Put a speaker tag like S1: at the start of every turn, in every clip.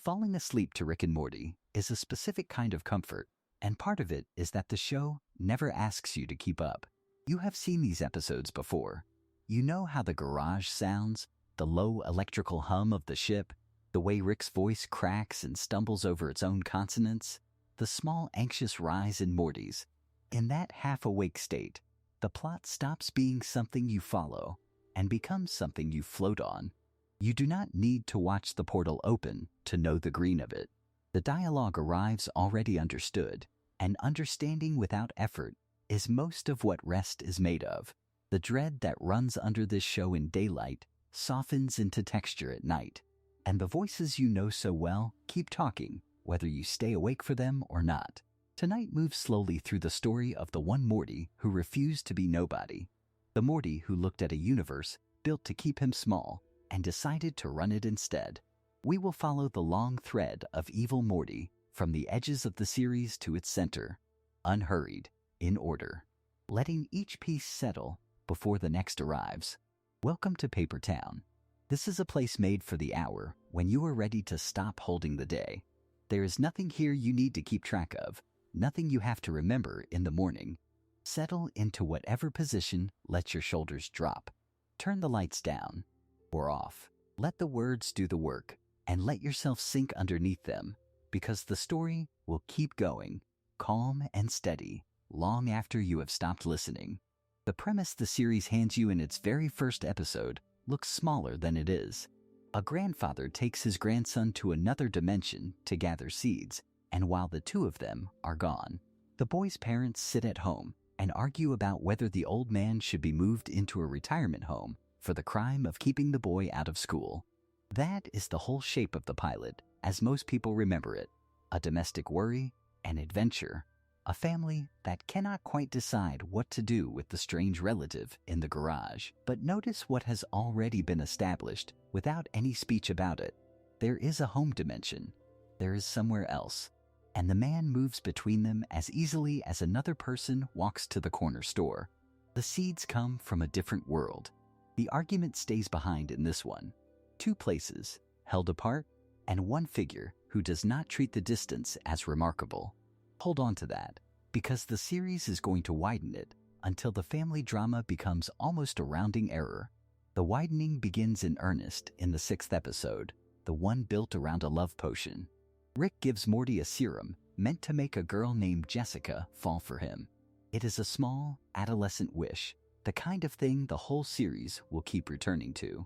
S1: Falling asleep to Rick and Morty is a specific kind of comfort, and part of it is that the show never asks you to keep up. You have seen these episodes before. You know how the garage sounds, the low electrical hum of the ship, the way Rick's voice cracks and stumbles over its own consonants, the small anxious rise in Morty's. In that half-awake state, the plot stops being something you follow and becomes something you float on. You do not need to watch the portal open to know the green of it. The dialogue arrives already understood, and understanding without effort is most of what rest is made of. The dread that runs under this show in daylight softens into texture at night, and the voices you know so well keep talking, whether you stay awake for them or not. Tonight moves slowly through the story of the one Morty who refused to be nobody. The Morty who looked at a universe built to keep him small and decided to run it instead. We will follow the long thread of evil Morty from the edges of the series to its center, unhurried, in order, letting each piece settle before the next arrives. Welcome to Paper Town. This is a place made for the hour when you are ready to stop holding the day. There is nothing here you need to keep track of, nothing you have to remember in the morning. Settle into whatever position lets your shoulders drop. Turn the lights down or off. Let the words do the work and let yourself sink underneath them, because the story will keep going, calm and steady, long after you have stopped listening. The premise the series hands you in its very first episode looks smaller than it is. A grandfather takes his grandson to another dimension to gather seeds, and while the two of them are gone, the boy's parents sit at home and argue about whether the old man should be moved into a retirement home for the crime of keeping the boy out of school. That is the whole shape of the pilot, as most people remember it. A domestic worry, an adventure, a family that cannot quite decide what to do with the strange relative in the garage. But notice what has already been established without any speech about it. There is a home dimension. There is somewhere else. And the man moves between them as easily as another person walks to the corner store. The seeds come from a different world. The argument stays behind in this one. Two places, held apart, and one figure who does not treat the distance as remarkable. Hold on to that, because the series is going to widen it until the family drama becomes almost a rounding error. The widening begins in earnest in the 6th episode, the one built around a love potion. Rick gives Morty a serum meant to make a girl named Jessica fall for him. It is a small, adolescent wish, the kind of thing the whole series will keep returning to.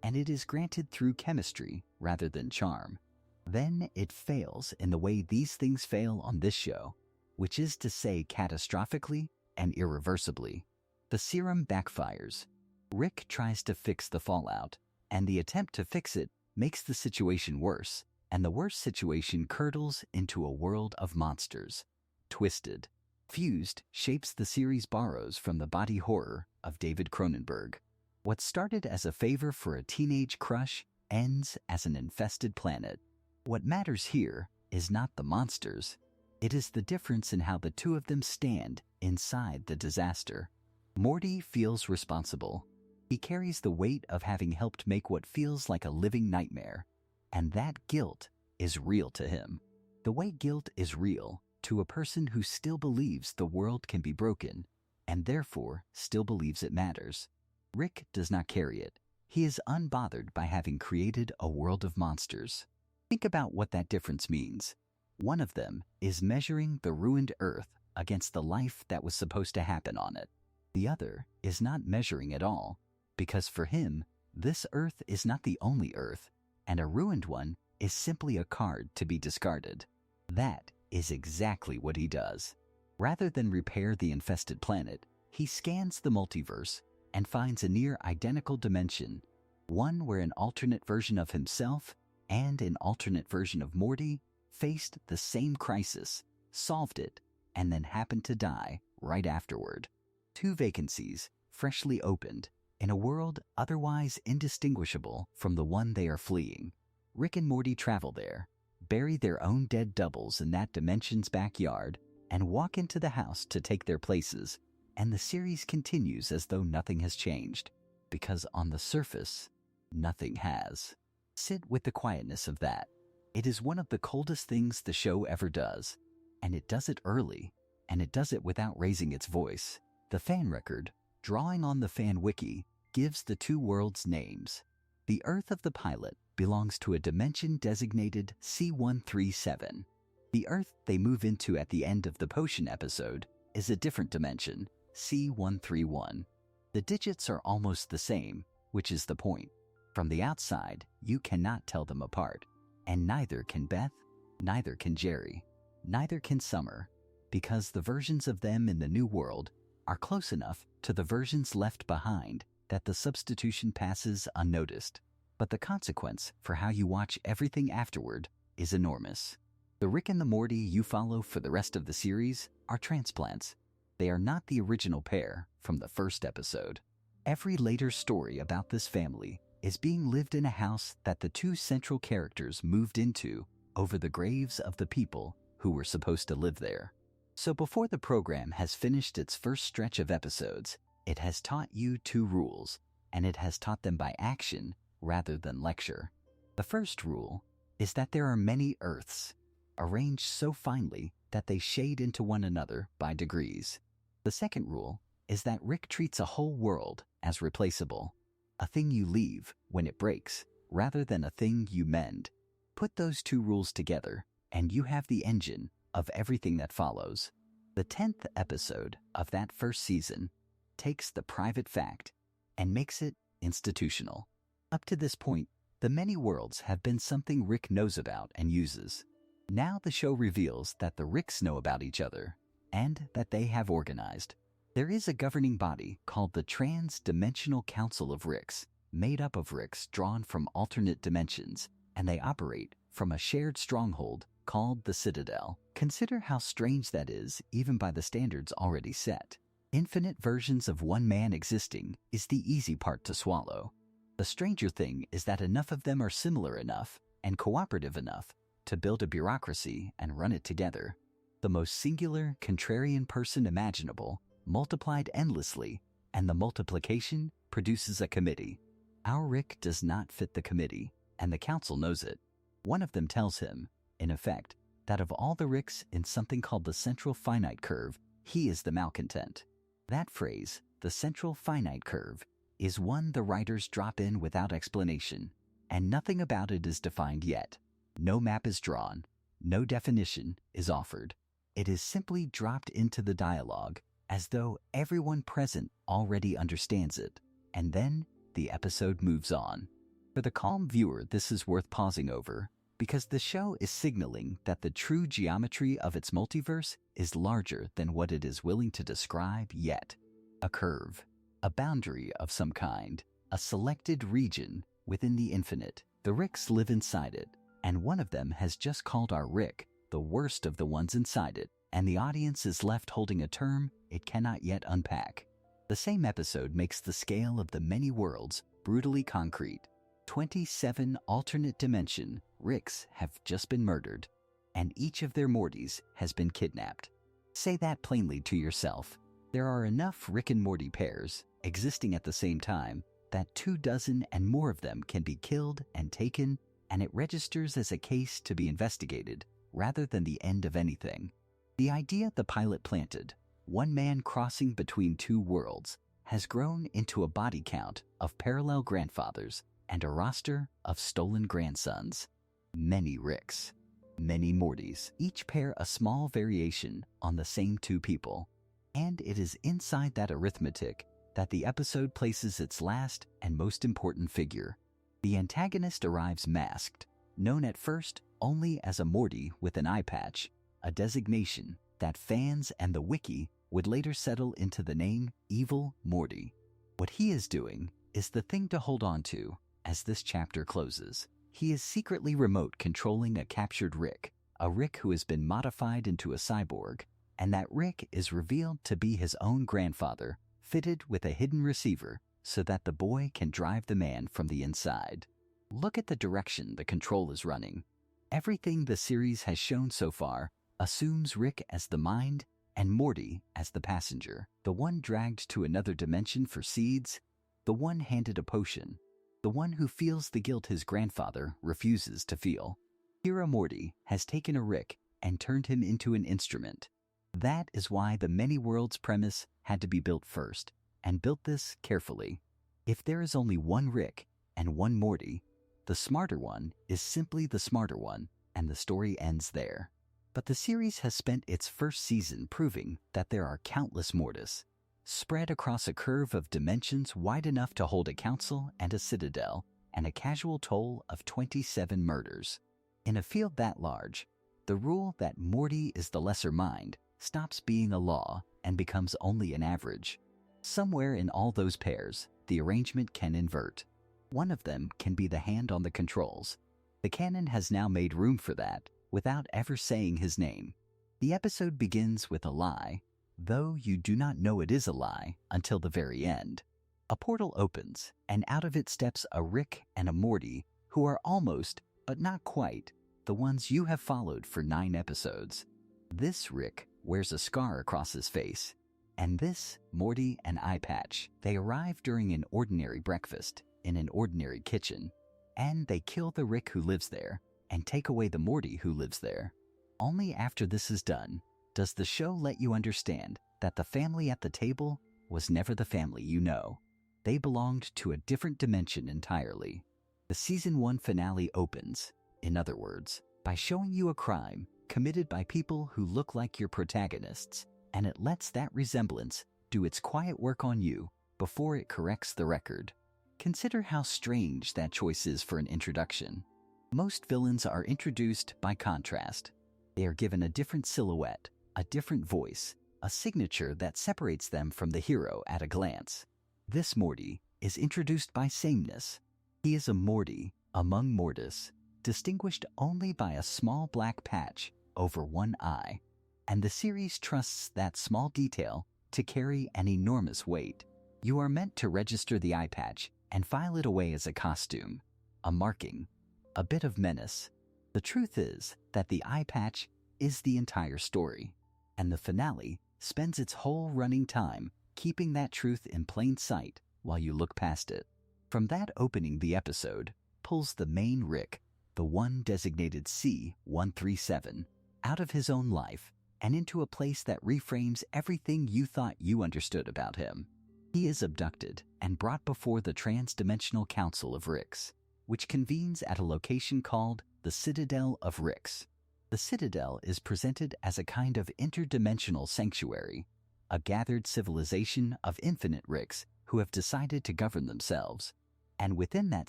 S1: And it is granted through chemistry rather than charm. Then it fails in the way these things fail on this show, which is to say catastrophically and irreversibly. The serum backfires. Rick tries to fix the fallout, and the attempt to fix it makes the situation worse, and the worst situation curdles into a world of monsters. Twisted. Fused shapes the series borrows from the body horror of David Cronenberg. What started as a favor for a teenage crush ends as an infested planet. What matters here is not the monsters. It is the difference in how the two of them stand inside the disaster. Morty feels responsible. He carries the weight of having helped make what feels like a living nightmare. And that guilt is real to him. The way guilt is real to a person who still believes the world can be broken, and therefore still believes it matters. Rick does not carry it. He is unbothered by having created a world of monsters. Think about what that difference means. One of them is measuring the ruined Earth against the life that was supposed to happen on it. The other is not measuring at all, because for him, this Earth is not the only Earth, and a ruined one is simply a card to be discarded. That is exactly what he does. Rather than repair the infested planet, he scans the multiverse and finds a near-identical dimension, one where an alternate version of himself and an alternate version of Morty faced the same crisis, solved it, and then happened to die right afterward. Two vacancies, freshly opened, in a world otherwise indistinguishable from the one they are fleeing. Rick and Morty travel there, bury their own dead doubles in that dimension's backyard, and walk into the house to take their places. And the series continues as though nothing has changed, because on the surface, nothing has. Sit with the quietness of that. It is one of the coldest things the show ever does, and it does it early, and it does it without raising its voice. The fan record, drawing on the fan wiki, gives the two worlds names. The Earth of the pilot belongs to a dimension designated C137. The Earth they move into at the end of the potion episode is a different dimension, C131. The digits are almost the same, which is the point. From the outside, you cannot tell them apart. And neither can Beth, neither can Jerry, neither can Summer, because the versions of them in the new world are close enough to the versions left behind that the substitution passes unnoticed. But the consequence for how you watch everything afterward is enormous. The Rick and the Morty you follow for the rest of the series are transplants. They are not the original pair from the first episode. Every later story about this family is being lived in a house that the two central characters moved into over the graves of the people who were supposed to live there. So before the program has finished its first stretch of episodes, it has taught you two rules, and it has taught them by action rather than lecture. The first rule is that there are many Earths, arranged so finely that they shade into one another by degrees. The second rule is that Rick treats a whole world as replaceable, a thing you leave when it breaks, rather than a thing you mend. Put those two rules together, and you have the engine of everything that follows. The 10th episode of that first season takes the private fact and makes it institutional. Up to this point, the many worlds have been something Rick knows about and uses. Now the show reveals that the Ricks know about each other, and that they have organized. There is a governing body called the Trans-Dimensional Council of Ricks, made up of Ricks drawn from alternate dimensions, and they operate from a shared stronghold called the Citadel. Consider how strange that is, even by the standards already set. Infinite versions of one man existing is the easy part to swallow. The stranger thing is that enough of them are similar enough and cooperative enough to build a bureaucracy and run it together. The most singular, contrarian person imaginable, multiplied endlessly, and the multiplication produces a committee. Our Rick does not fit the committee, and the council knows it. One of them tells him, in effect, that of all the Ricks in something called the central finite curve, he is the malcontent. That phrase, the central finite curve, is one the writers drop in without explanation, and nothing about it is defined yet. No map is drawn, no definition is offered. It is simply dropped into the dialogue, as though everyone present already understands it, and then the episode moves on. For the calm viewer, this is worth pausing over, because the show is signaling that the true geometry of its multiverse is larger than what it is willing to describe yet. A curve, a boundary of some kind, a selected region within the infinite. The Ricks live inside it, and one of them has just called our Rick the worst of the ones inside it, and the audience is left holding a term it cannot yet unpack. The same episode makes the scale of the many worlds brutally concrete. 27 alternate dimension Ricks have just been murdered, and each of their Mortys has been kidnapped. Say that plainly to yourself. There are enough Rick and Morty pairs existing at the same time that 24 and more of them can be killed and taken, and it registers as a case to be investigated rather than the end of anything. The idea the pilot planted, one man crossing between two worlds, has grown into a body count of parallel grandfathers and a roster of stolen grandsons. Many Ricks, many Mortys, each pair a small variation on the same two people. And it is inside that arithmetic that the episode places its last and most important figure. The antagonist arrives masked, known at first only as a Morty with an eye patch, a designation that fans and the wiki would later settle into the name Evil Morty. What he is doing is the thing to hold on to as this chapter closes. He is secretly remote controlling a captured Rick, a Rick who has been modified into a cyborg, and that Rick is revealed to be his own grandfather, fitted with a hidden receiver so that the boy can drive the man from the inside. Look at the direction the control is running. Everything the series has shown so far assumes Rick as the mind and Morty as the passenger, the one dragged to another dimension for seeds, the one handed a potion, the one who feels the guilt his grandfather refuses to feel. Hero Morty has taken a Rick and turned him into an instrument. That is why the many worlds premise had to be built first, and built this carefully. If there is only one Rick and one Morty, the smarter one is simply the smarter one, and the story ends there. But the series has spent its first season proving that there are countless Mortis, spread across a curve of dimensions wide enough to hold a council and a citadel, and a casual toll of 27 murders. In a field that large, the rule that Morty is the lesser mind stops being a law and becomes only an average. Somewhere in all those pairs, the arrangement can invert. One of them can be the hand on the controls. The canon has now made room for that without ever saying his name. The episode begins with a lie, though you do not know it is a lie until the very end. A portal opens, and out of it steps a Rick and a Morty who are almost, but not quite, the ones you have followed for 9 episodes. This Rick wears a scar across his face, and this Morty an eye patch. They arrive during an ordinary breakfast in an ordinary kitchen, and they kill the Rick who lives there and take away the Morty who lives there. Only after this is done does the show let you understand that the family at the table was never the family you know. They belonged to a different dimension entirely. The season 1 finale opens, in other words, by showing you a crime committed by people who look like your protagonists, and it lets that resemblance do its quiet work on you before it corrects the record. Consider how strange that choice is for an introduction. Most villains are introduced by contrast. They are given a different silhouette, a different voice, a signature that separates them from the hero at a glance. This Morty is introduced by sameness. He is a Morty among Mortis, distinguished only by a small black patch over one eye, and the series trusts that small detail to carry an enormous weight. You are meant to register the eye patch and file it away as a costume, a marking, a bit of menace. The truth is that the eye patch is the entire story, and the finale spends its whole running time keeping that truth in plain sight while you look past it. From that opening, the episode pulls the main Rick, the one designated C-137, out of his own life and into a place that reframes everything you thought you understood about him. He is abducted and brought before the Trans-Dimensional Council of Ricks, which convenes at a location called the Citadel of Ricks. The Citadel is presented as a kind of interdimensional sanctuary, a gathered civilization of infinite Ricks who have decided to govern themselves. And within that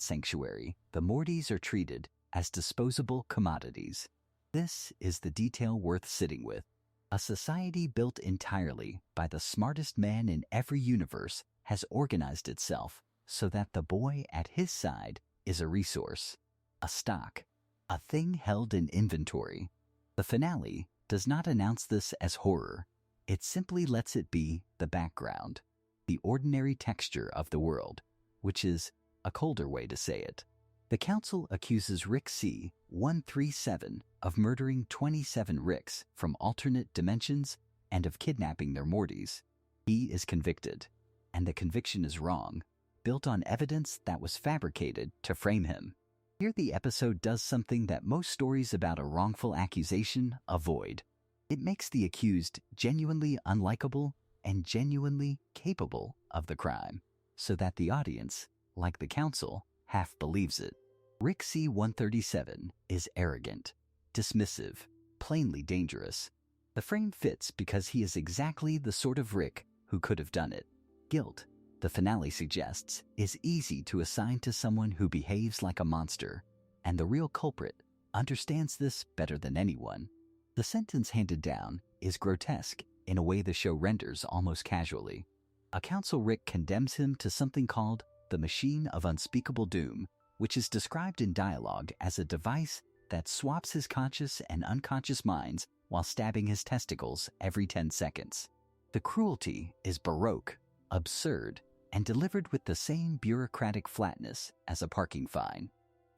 S1: sanctuary, the Mortys are treated as disposable commodities. This is the detail worth sitting with. A society built entirely by the smartest man in every universe has organized itself so that the boy at his side is a resource, a stock, a thing held in inventory. The finale does not announce this as horror. It simply lets it be the background, the ordinary texture of the world, which is a colder way to say it. The council accuses Rick C-137 of murdering 27 Ricks from alternate dimensions and of kidnapping their Mortys. He is convicted, and the conviction is wrong, built on evidence that was fabricated to frame him. Here the episode does something that most stories about a wrongful accusation avoid. It makes the accused genuinely unlikable and genuinely capable of the crime, so that the audience, like the council, half believes it. Rick C-137 is arrogant, dismissive, plainly dangerous. The frame fits because he is exactly the sort of Rick who could have done it. Guilt, the finale suggests, is easy to assign to someone who behaves like a monster, and the real culprit understands this better than anyone. The sentence handed down is grotesque in a way the show renders almost casually. A council Rick condemns him to something called the Machine of Unspeakable Doom, which is described in dialogue as a device that swaps his conscious and unconscious minds while stabbing his testicles every 10 seconds. The cruelty is baroque, absurd, and delivered with the same bureaucratic flatness as a parking fine.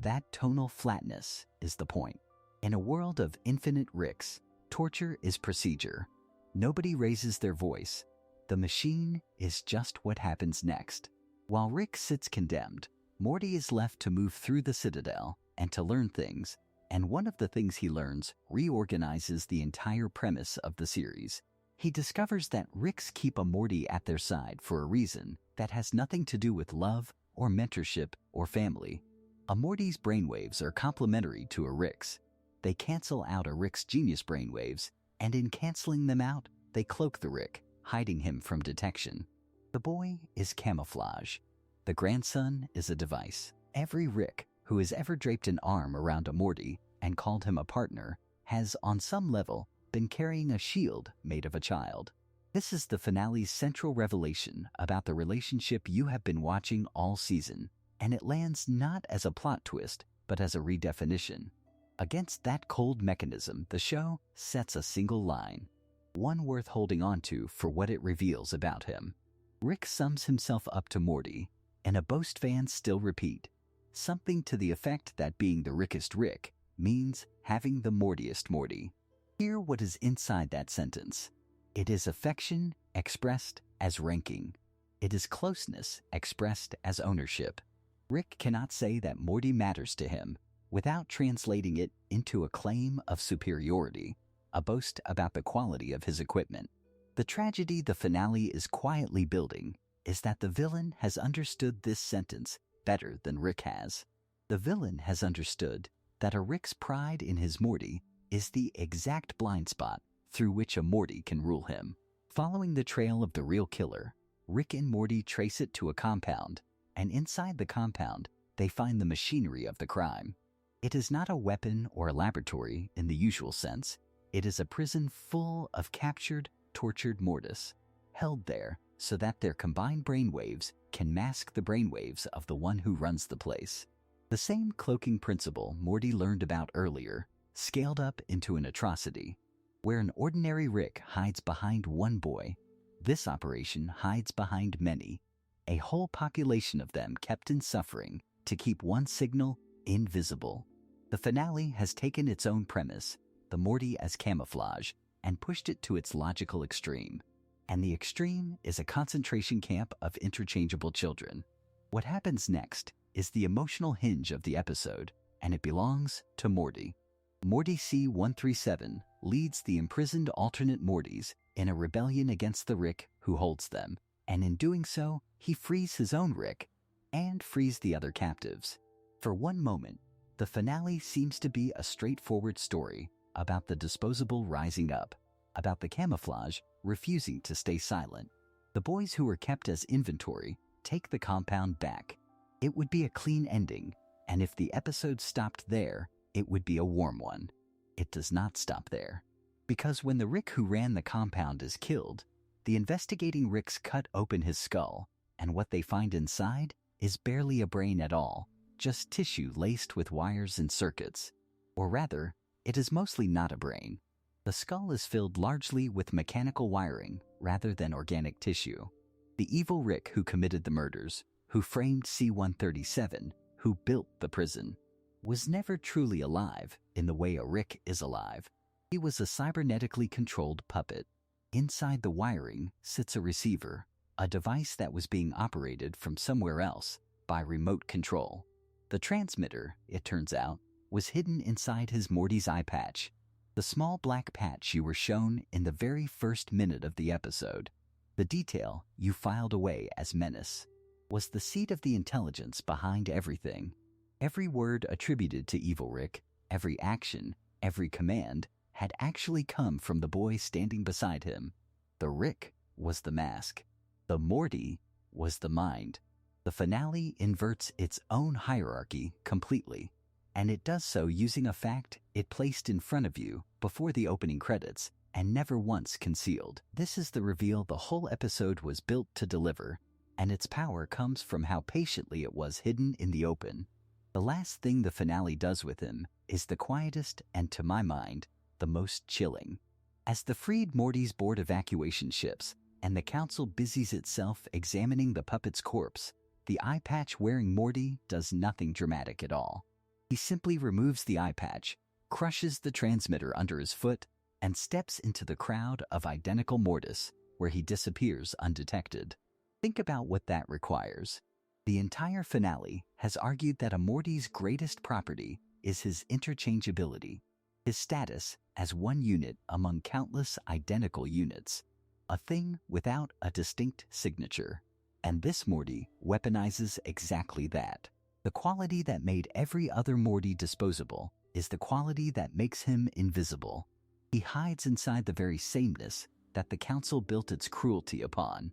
S1: That tonal flatness is the point. In a world of infinite Ricks, torture is procedure. Nobody raises their voice. The machine is just what happens next. While Rick sits condemned, Morty is left to move through the Citadel and to learn things, And one of the things he learns reorganizes the entire premise of the series. He discovers that Ricks keep a Morty at their side for a reason that has nothing to do with love or mentorship or family. A Morty's brainwaves are complementary to a Rick's. They cancel out a Rick's genius brainwaves, and in canceling them out, they cloak the Rick, hiding him from detection. The boy is camouflage. The grandson is a device. Every Rick who has ever draped an arm around a Morty and called him a partner has, on some level, been carrying a shield made of a child. This is the finale's central revelation about the relationship you have been watching all season, and it lands not as a plot twist, but as a redefinition. Against that cold mechanism, the show sets a single line, one worth holding on to for what it reveals about him. Rick sums himself up to Morty, and a boast fans still repeat, something to the effect that being the Rickest Rick means having the Mortiest Morty. Hear what is inside that sentence. It is affection expressed as ranking. It is closeness expressed as ownership. Rick cannot say that Morty matters to him without translating it into a claim of superiority, a boast about the quality of his equipment. The tragedy the finale is quietly building is that the villain has understood this sentence better than Rick has. The villain has understood that a Rick's pride in his Morty is the exact blind spot through which a Morty can rule him. Following the trail of the real killer, Rick and Morty trace it to a compound, and inside the compound, they find the machinery of the crime. It is not a weapon or a laboratory in the usual sense. It is a prison full of captured, tortured Mortis, held there so that their combined brainwaves can mask the brainwaves of the one who runs the place. The same cloaking principle Morty learned about earlier, scaled up into an atrocity. Where an ordinary Rick hides behind one boy, this operation hides behind many, a whole population of them kept in suffering to keep one signal invisible. The finale has taken its own premise, the Morty as camouflage, and pushed it to its logical extreme. And the extreme is a concentration camp of interchangeable children. What happens next is the emotional hinge of the episode, and it belongs to Morty. Morty C-137 leads the imprisoned alternate Mortys in a rebellion against the Rick who holds them, and in doing so, he frees his own Rick and frees the other captives. For one moment, the finale seems to be a straightforward story about the disposable rising up, about the camouflage refusing to stay silent. The boys who were kept as inventory take the compound back. It would be a clean ending, and if the episode stopped there, it would be a warm one. It does not stop there. Because when the Rick who ran the compound is killed, the investigating Ricks cut open his skull, and what they find inside is barely a brain at all, just tissue laced with wires and circuits. Or rather, it is mostly not a brain. The skull is filled largely with mechanical wiring rather than organic tissue. The evil Rick who committed the murders, who framed C-137, who built the prison, was never truly alive in the way a Rick is alive. He was a cybernetically controlled puppet. Inside the wiring sits a receiver, a device that was being operated from somewhere else by remote control. The transmitter, it turns out, was hidden inside his Morty's eye patch, the small black patch you were shown in the very first minute of the episode. The detail you filed away as menace was the seat of the intelligence behind everything. Every word attributed to Evil Rick, every action, every command, had actually come from the boy standing beside him. The Rick was the mask. The Morty was the mind. The finale inverts its own hierarchy completely, and it does so using a fact it placed in front of you before the opening credits and never once concealed. This is the reveal the whole episode was built to deliver, and its power comes from how patiently it was hidden in the open. The last thing the finale does with him is the quietest and, to my mind, the most chilling. As the freed Mortys board evacuation ships and the council busies itself examining the puppet's corpse, the eye patch-wearing Morty does nothing dramatic at all. He simply removes the eye patch, crushes the transmitter under his foot, and steps into the crowd of identical Mortis, where he disappears undetected. Think about what that requires. The entire finale has argued that a Morty's greatest property is his interchangeability, his status as one unit among countless identical units, a thing without a distinct signature. And this Morty weaponizes exactly that. The quality that made every other Morty disposable is the quality that makes him invisible. He hides inside the very sameness that the Council built its cruelty upon.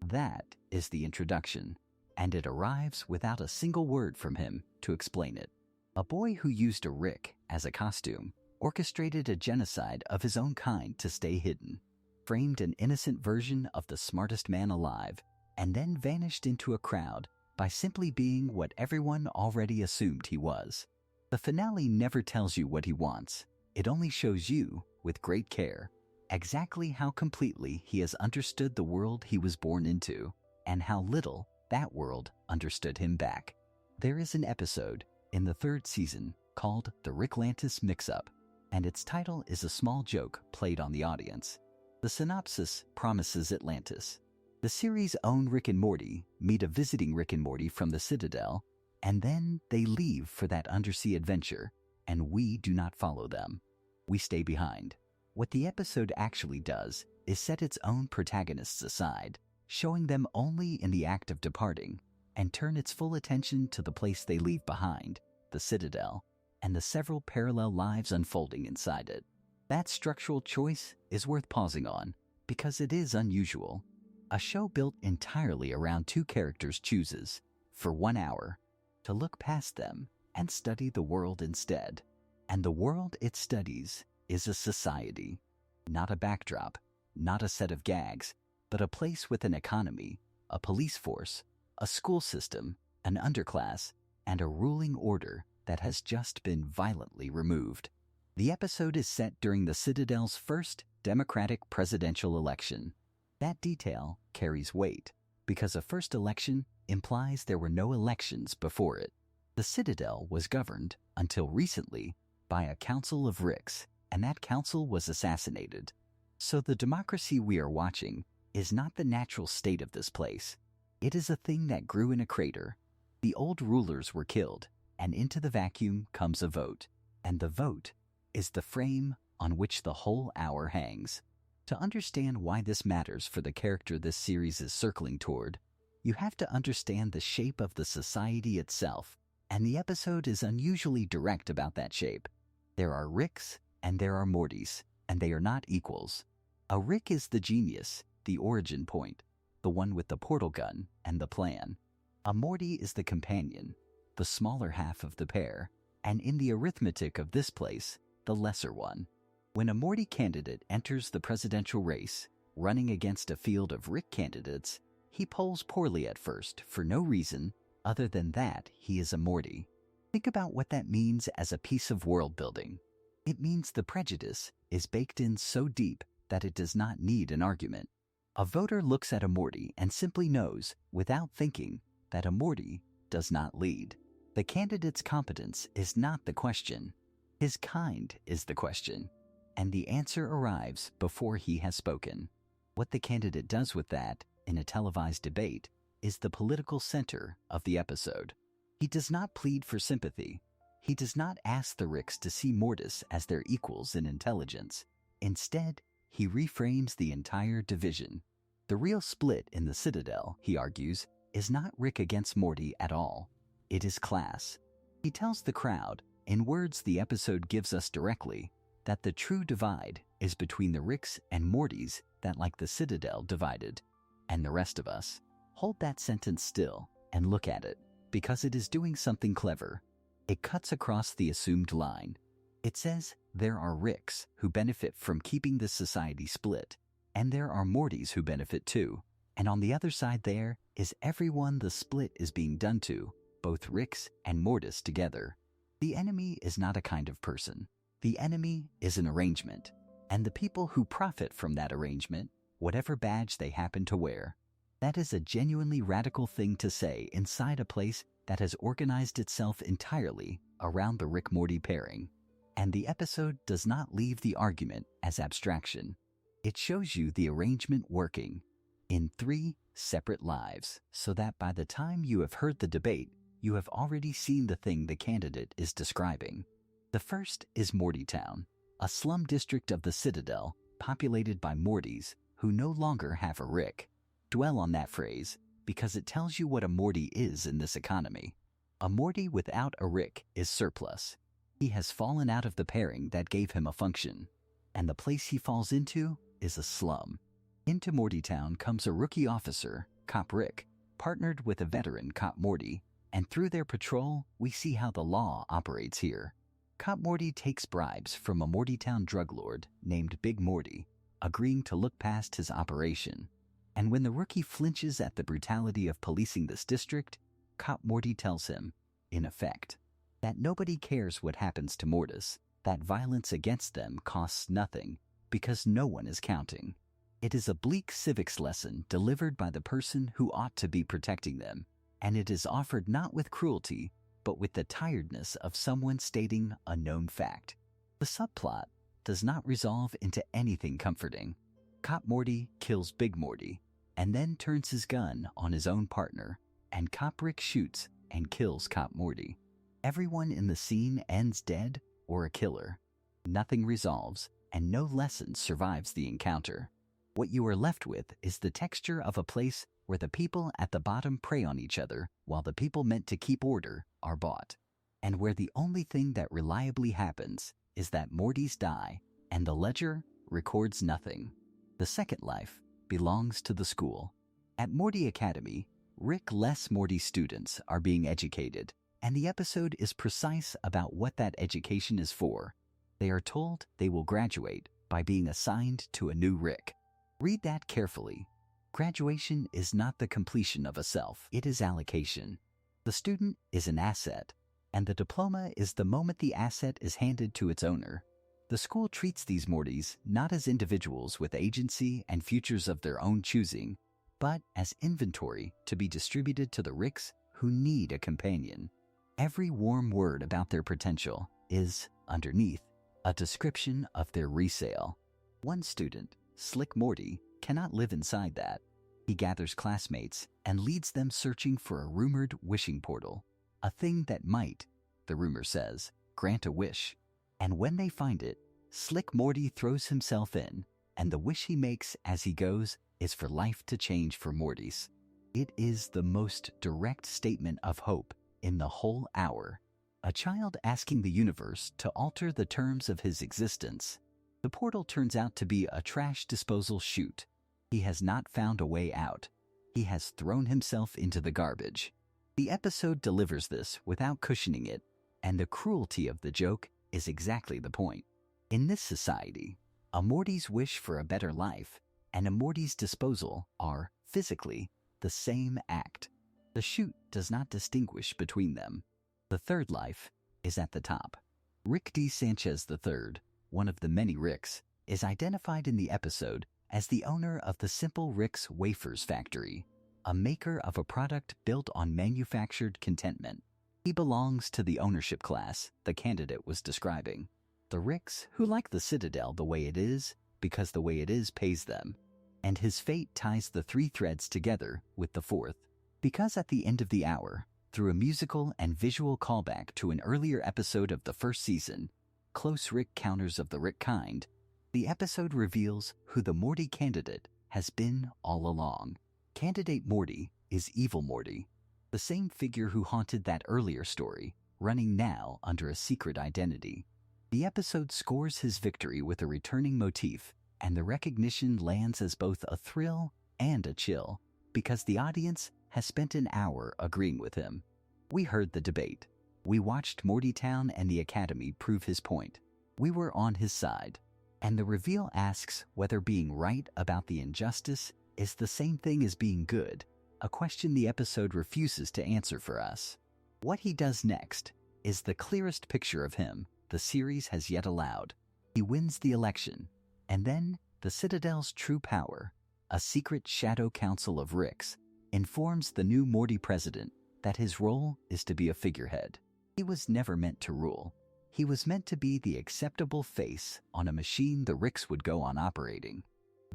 S1: That is the introduction, and it arrives without a single word from him to explain it. A boy who used a Rick as a costume orchestrated a genocide of his own kind to stay hidden, framed an innocent version of the smartest man alive, and then vanished into a crowd by simply being what everyone already assumed he was. The finale never tells you what he wants. It only shows you, with great care, exactly how completely he has understood the world he was born into, and how little that world understood him back. There is an episode in the 3rd season called The Ricklantis Mix-Up, and its title is a small joke played on the audience. The synopsis promises Atlantis. The series' own Rick and Morty meet a visiting Rick and Morty from the Citadel, and then they leave for that undersea adventure, and we do not follow them. We stay behind. What the episode actually does is set its own protagonists aside, showing them only in the act of departing, and turn its full attention to the place they leave behind, the Citadel, and the several parallel lives unfolding inside it. That structural choice is worth pausing on, because it is unusual. A show built entirely around 2 characters chooses, for 1 hour, to look past them and study the world instead. And the world it studies is a society, not a backdrop, not a set of gags, but a place with an economy, a police force, a school system, an underclass, and a ruling order that has just been violently removed. The episode is set during the Citadel's first Democratic presidential election. That detail carries weight, because a first election implies there were no elections before it. The Citadel was governed, until recently, by a council of Ricks, and that council was assassinated. So the democracy we are watching is not the natural state of this place. It is a thing that grew in a crater. The old rulers were killed, and into the vacuum comes a vote, and the vote is the frame on which the whole hour hangs. To understand why this matters for the character this series is circling toward, you have to understand the shape of the society itself, and the episode is unusually direct about that shape. There are Ricks and there are Mortys, and they are not equals. A Rick is the genius, the origin point, the one with the portal gun and the plan. A Morty is the companion, the smaller half of the pair, and in the arithmetic of this place, the lesser one. When a Morty candidate enters the presidential race, running against a field of Rick candidates, he polls poorly at first for no reason other than that he is a Morty. Think about what that means as a piece of world building. It means the prejudice is baked in so deep that it does not need an argument. A voter looks at a Morty and simply knows, without thinking, that a Morty does not lead. The candidate's competence is not the question. His kind is the question. And the answer arrives before he has spoken. What the candidate does with that, in a televised debate, is the political center of the episode. He does not plead for sympathy. He does not ask the Ricks to see Mortis as their equals in intelligence. Instead, he reframes the entire division. The real split in the Citadel, he argues, is not Rick against Morty at all. It is class. He tells the crowd, in words the episode gives us directly, that the true divide is between the Ricks and Mortys that, like the Citadel, divided, and the rest of us. Hold that sentence still and look at it, because it is doing something clever. It cuts across the assumed line. It says there are Ricks who benefit from keeping this society split, and there are Mortys who benefit too. And on the other side there is everyone the split is being done to, both Ricks and Mortis together. The enemy is not a kind of person. The enemy is an arrangement, and the people who profit from that arrangement, whatever badge they happen to wear. That is a genuinely radical thing to say inside a place that has organized itself entirely around the Rick-Morty pairing. And the episode does not leave the argument as abstraction. It shows you the arrangement working in 3 separate lives, so that by the time you have heard the debate, you have already seen the thing the candidate is describing. The first is Mortytown, a slum district of the Citadel populated by Mortys who no longer have a Rick. Dwell on that phrase because it tells you what a Morty is in this economy. A Morty without a Rick is surplus. He has fallen out of the pairing that gave him a function, and the place he falls into is a slum. Into Mortytown comes a rookie officer, Cop Rick, partnered with a veteran, Cop Morty, and through their patrol, we see how the law operates here. Cop Morty takes bribes from a Mortytown drug lord named Big Morty, agreeing to look past his operation. And when the rookie flinches at the brutality of policing this district, Cop Morty tells him, in effect, that nobody cares what happens to Mortis, that violence against them costs nothing, because no one is counting. It is a bleak civics lesson delivered by the person who ought to be protecting them, and it is offered not with cruelty, but with the tiredness of someone stating a known fact. The subplot does not resolve into anything comforting. Cop Morty kills Big Morty, and then turns his gun on his own partner, and Cop Rick shoots and kills Cop Morty. Everyone in the scene ends dead or a killer. Nothing resolves, and no lesson survives the encounter. What you are left with is the texture of a place where the people at the bottom prey on each other while the people meant to keep order are bought, and where the only thing that reliably happens is that Mortys die and the ledger records nothing. The second life belongs to the school. At Morty Academy, Rick less Morty students are being educated, and the episode is precise about what that education is for. They are told they will graduate by being assigned to a new Rick. Read that carefully. Graduation is not the completion of a self, it is allocation. The student is an asset, and the diploma is the moment the asset is handed to its owner. The school treats these Mortys not as individuals with agency and futures of their own choosing, but as inventory to be distributed to the Ricks who need a companion. Every warm word about their potential is, underneath, a description of their resale. One student, Slick Morty, cannot live inside that. He gathers classmates and leads them searching for a rumored wishing portal, a thing that might, the rumor says, grant a wish. And when they find it, Slick Morty throws himself in, and the wish he makes as he goes is for life to change for Mortys. It is the most direct statement of hope in the whole hour. A child asking the universe to alter the terms of his existence. The portal turns out to be a trash disposal chute. He has not found a way out. He has thrown himself into the garbage. The episode delivers this without cushioning it, and the cruelty of the joke is exactly the point. In this society, a Morty's wish for a better life and a Morty's disposal are, physically, the same act. The chute does not distinguish between them. The third life is at the top. Rick D. Sanchez III, one of the many Ricks, is identified in the episode as the owner of the Simple Rick's Wafers Factory, a maker of a product built on manufactured contentment. He belongs to the ownership class the candidate was describing. The Ricks who like the Citadel the way it is because the way it is pays them. And his fate ties the three threads together with the fourth. Because at the end of the hour, through a musical and visual callback to an earlier episode of the first season, Close Rick Counters of the Rick Kind, the episode reveals who the Morty candidate has been all along. Candidate Morty is Evil Morty, the same figure who haunted that earlier story, running now under a secret identity. The episode scores his victory with a returning motif, and the recognition lands as both a thrill and a chill, because the audience has spent an hour agreeing with him. We heard the debate. We watched Mortytown and the Academy prove his point. We were on his side. And the reveal asks whether being right about the injustice is the same thing as being good, a question the episode refuses to answer for us. What he does next is the clearest picture of him the series has yet allowed. He wins the election, and then the Citadel's true power, a secret shadow council of Ricks, informs the new Morty president that his role is to be a figurehead. He was never meant to rule. He was meant to be the acceptable face on a machine the Ricks would go on operating.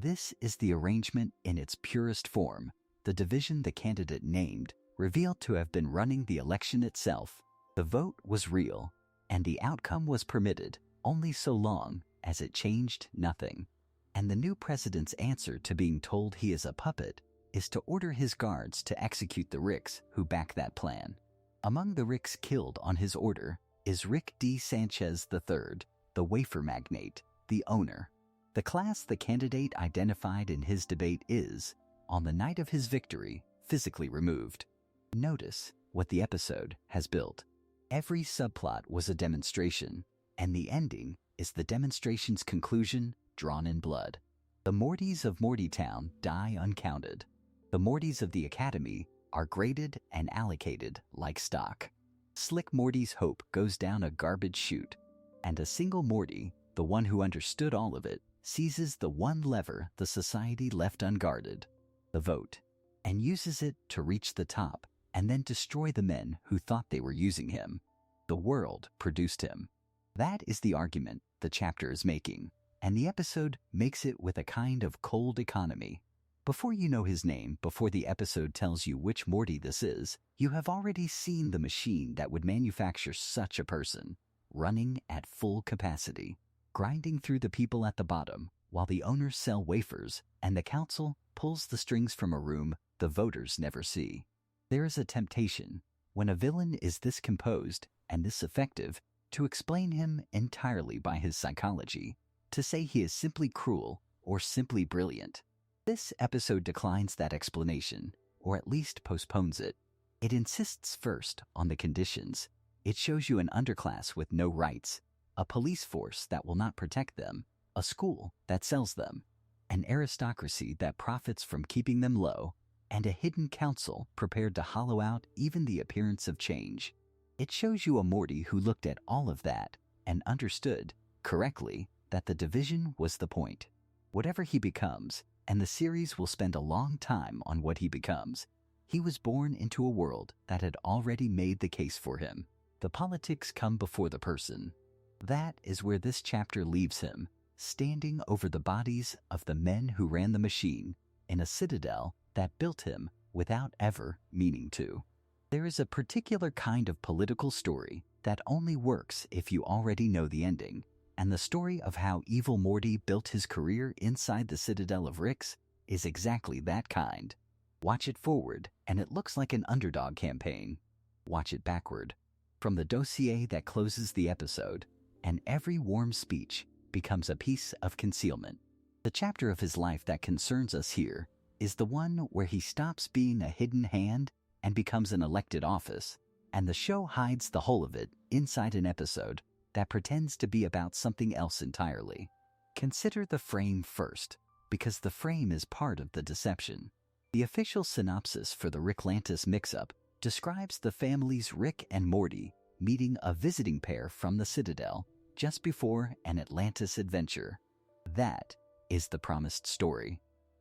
S1: This is the arrangement in its purest form, the division the candidate named revealed to have been running the election itself. The vote was real, and the outcome was permitted only so long as it changed nothing. And the new president's answer to being told he is a puppet is to order his guards to execute the Ricks who back that plan. Among the Ricks killed on his order is Rick D. Sanchez III, the wafer magnate, the owner. The class the candidate identified in his debate is, on the night of his victory, physically removed. Notice what the episode has built. Every subplot was a demonstration, and the ending is the demonstration's conclusion drawn in blood. The Mortys of Mortytown die uncounted. The Mortys of the Academy are graded and allocated like stock. Slick Morty's hope goes down a garbage chute, and a single Morty, the one who understood all of it, seizes the one lever the society left unguarded, the vote, and uses it to reach the top and then destroy the men who thought they were using him. The world produced him. That is the argument the chapter is making, and the episode makes it with a kind of cold economy. Before you know his name, before the episode tells you which Morty this is, you have already seen the machine that would manufacture such a person, running at full capacity, grinding through the people at the bottom, while the owners sell wafers and the council pulls the strings from a room the voters never see. There is a temptation, when a villain is this composed and this effective, to explain him entirely by his psychology, to say he is simply cruel or simply brilliant. This episode declines that explanation, or at least postpones it. It insists first on the conditions. It shows you an underclass with no rights, a police force that will not protect them, a school that sells them, an aristocracy that profits from keeping them low, and a hidden council prepared to hollow out even the appearance of change. It shows you a Morty who looked at all of that and understood, correctly, that the division was the point. Whatever he becomes, and the series will spend a long time on what he becomes, he was born into a world that had already made the case for him. The politics come before the person. That is where this chapter leaves him, standing over the bodies of the men who ran the machine in a citadel that built him without ever meaning to. There is a particular kind of political story that only works if you already know the ending, and the story of how evil Morty built his career inside the citadel of Ricks is exactly that kind. Watch it forward, and it looks like an underdog campaign. Watch it backward, from the dossier that closes the episode, and every warm speech becomes a piece of concealment. The chapter of his life that concerns us here is the one where he stops being a hidden hand and becomes an elected office, and the show hides the whole of it inside an episode that pretends to be about something else entirely. Consider the frame first, because the frame is part of the deception. The official synopsis for the Ricklantis mix-up describes the families Rick and Morty meeting a visiting pair from the Citadel just before an Atlantis adventure. That is the promised story.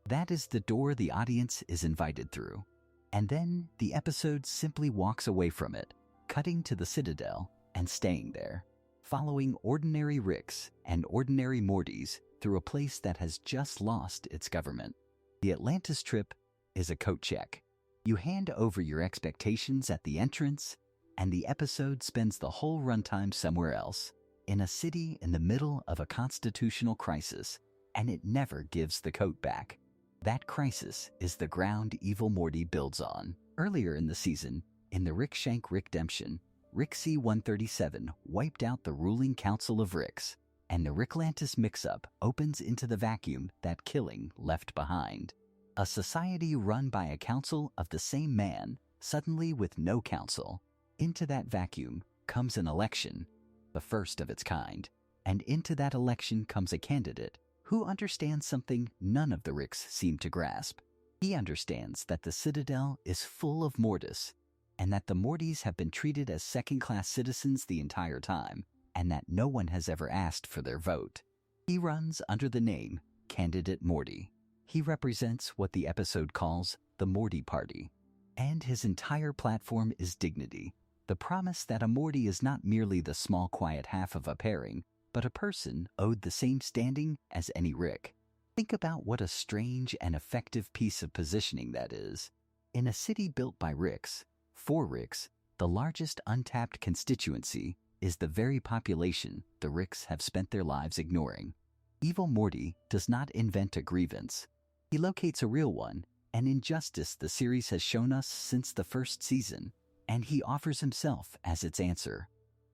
S1: That is the door the audience is invited through. And then the episode simply walks away from it, cutting to the Citadel and staying there, following ordinary Ricks and ordinary Mortys through a place that has just lost its government. The Atlantis trip is a coat check. You hand over your expectations at the entrance, and the episode spends the whole runtime somewhere else, in a city in the middle of a constitutional crisis, and it never gives the coat back. That crisis is the ground evil Morty builds on. Earlier in the season, in the Rick Shank Rickdemption, Rick C-137 wiped out the ruling council of Ricks, and the Ricklantis mix-up opens into the vacuum that killing left behind. A society run by a council of the same man, suddenly with no council. Into that vacuum comes an election, the first of its kind, and into that election comes a candidate who understands something none of the Ricks seem to grasp. He understands that the Citadel is full of Mortis, and that the Mortys have been treated as second-class citizens the entire time, and that no one has ever asked for their vote. He runs under the name Candidate Morty. He represents what the episode calls the Morty Party, and his entire platform is dignity, the promise that a Morty is not merely the small quiet half of a pairing, but a person owed the same standing as any Rick. Think about what a strange and effective piece of positioning that is. In a city built by Ricks, for Ricks, the largest untapped constituency is the very population the Ricks have spent their lives ignoring. Evil Morty does not invent a grievance. He locates a real one, an injustice the series has shown us since the first season, and he offers himself as its answer.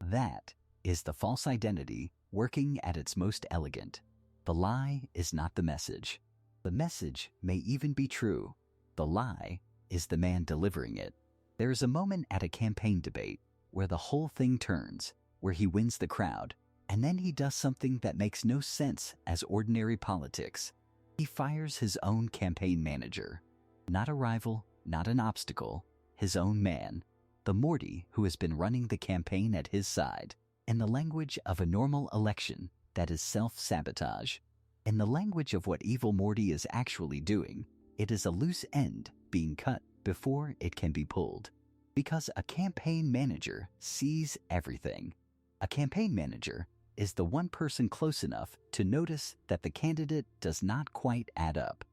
S1: That is the false identity working at its most elegant. The lie is not the message. The message may even be true. The lie is the man delivering it. There is a moment at a campaign debate where the whole thing turns, where he wins the crowd, and then he does something that makes no sense as ordinary politics. He fires his own campaign manager. Not a rival, not an obstacle, his own man. The Morty who has been running the campaign at his side. In the language of a normal election, that is self-sabotage. In the language of what Evil Morty is actually doing, it is a loose end being cut before it can be pulled. Because a campaign manager sees everything. A campaign manager is the one person close enough to notice that the candidate does not quite add up.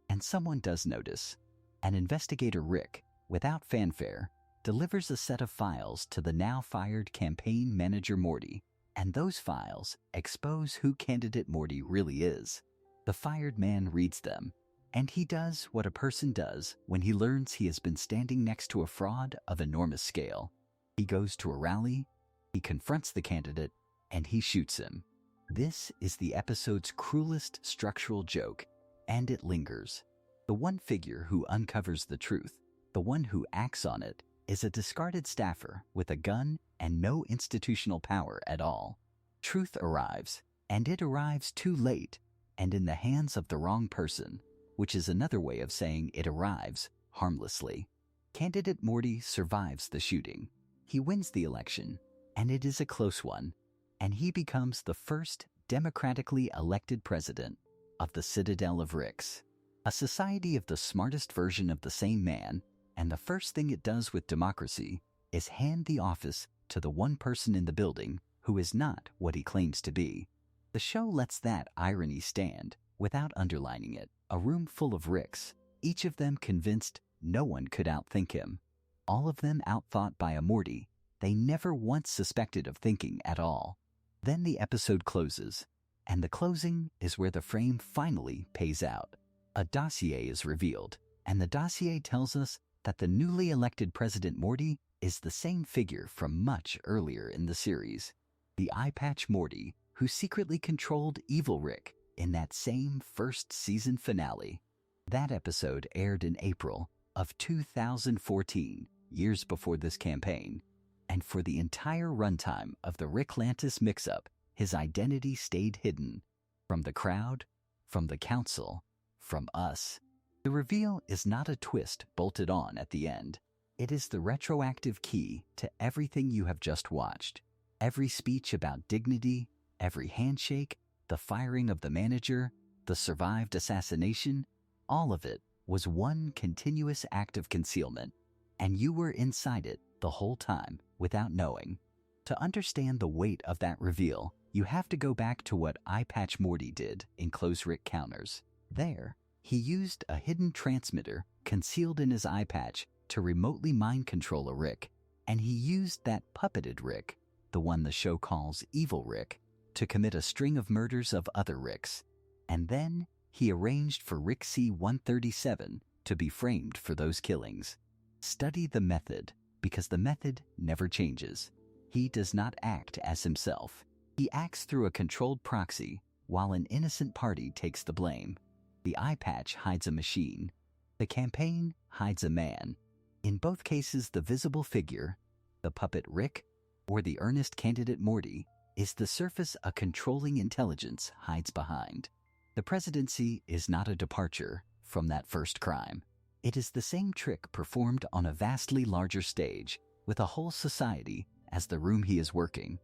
S1: And someone does notice. An investigator, Rick, without fanfare, delivers a set of files to the now fired campaign manager Morty, and those files expose who candidate Morty really is. The fired man reads them, and he does what a person does when he learns he has been standing next to a fraud of enormous scale. He goes to a rally, he confronts the candidate, and he shoots him. This is the episode's cruelest structural joke, and it lingers. The one figure who uncovers the truth, the one who acts on it, is a discarded staffer with a gun and no institutional power at all. Truth arrives, and it arrives too late, and in the hands of the wrong person, which is another way of saying it arrives harmlessly. Candidate Morty survives the shooting. He wins the election, and it is a close one, and he becomes the first democratically elected president of the Citadel of Ricks, a society of the smartest version of the same man. And the first thing it does with democracy is hand the office to the one person in the building who is not what he claims to be. The show lets that irony stand without underlining it. A room full of Ricks, each of them convinced no one could outthink him. All of them outthought by a Morty they never once suspected of thinking at all. Then the episode closes, and the closing is where the frame finally pays out. A dossier is revealed, and the dossier tells us that the newly elected President Morty is the same figure from much earlier in the series. The eye patch Morty, who secretly controlled Evil Rick in that same first season finale. That episode aired in April of 2014, years before this campaign. And for the entire runtime of the Ricklantis mix-up, his identity stayed hidden. From the crowd, from the council, from us. The reveal is not a twist bolted on at the end. It is the retroactive key to everything you have just watched. Every speech about dignity, every handshake, the firing of the manager, the survived assassination, all of it was one continuous act of concealment, and you were inside it the whole time without knowing. To understand the weight of that reveal, you have to go back to what Eye Patch Morty did in Close Rick Counters. There, he used a hidden transmitter concealed in his eye patch to remotely mind control a Rick, and he used that puppeted Rick, the one the show calls Evil Rick, to commit a string of murders of other Ricks. And then he arranged for Rick C-137 to be framed for those killings. Study the method, because the method never changes. He does not act as himself. He acts through a controlled proxy, while an innocent party takes the blame. The eye patch hides a machine. The campaign hides a man. In both cases, the visible figure, the puppet Rick, or the earnest candidate Morty, is the surface a controlling intelligence hides behind. The presidency is not a departure from that first crime. It is the same trick performed on a vastly larger stage, with a whole society as the room he is working.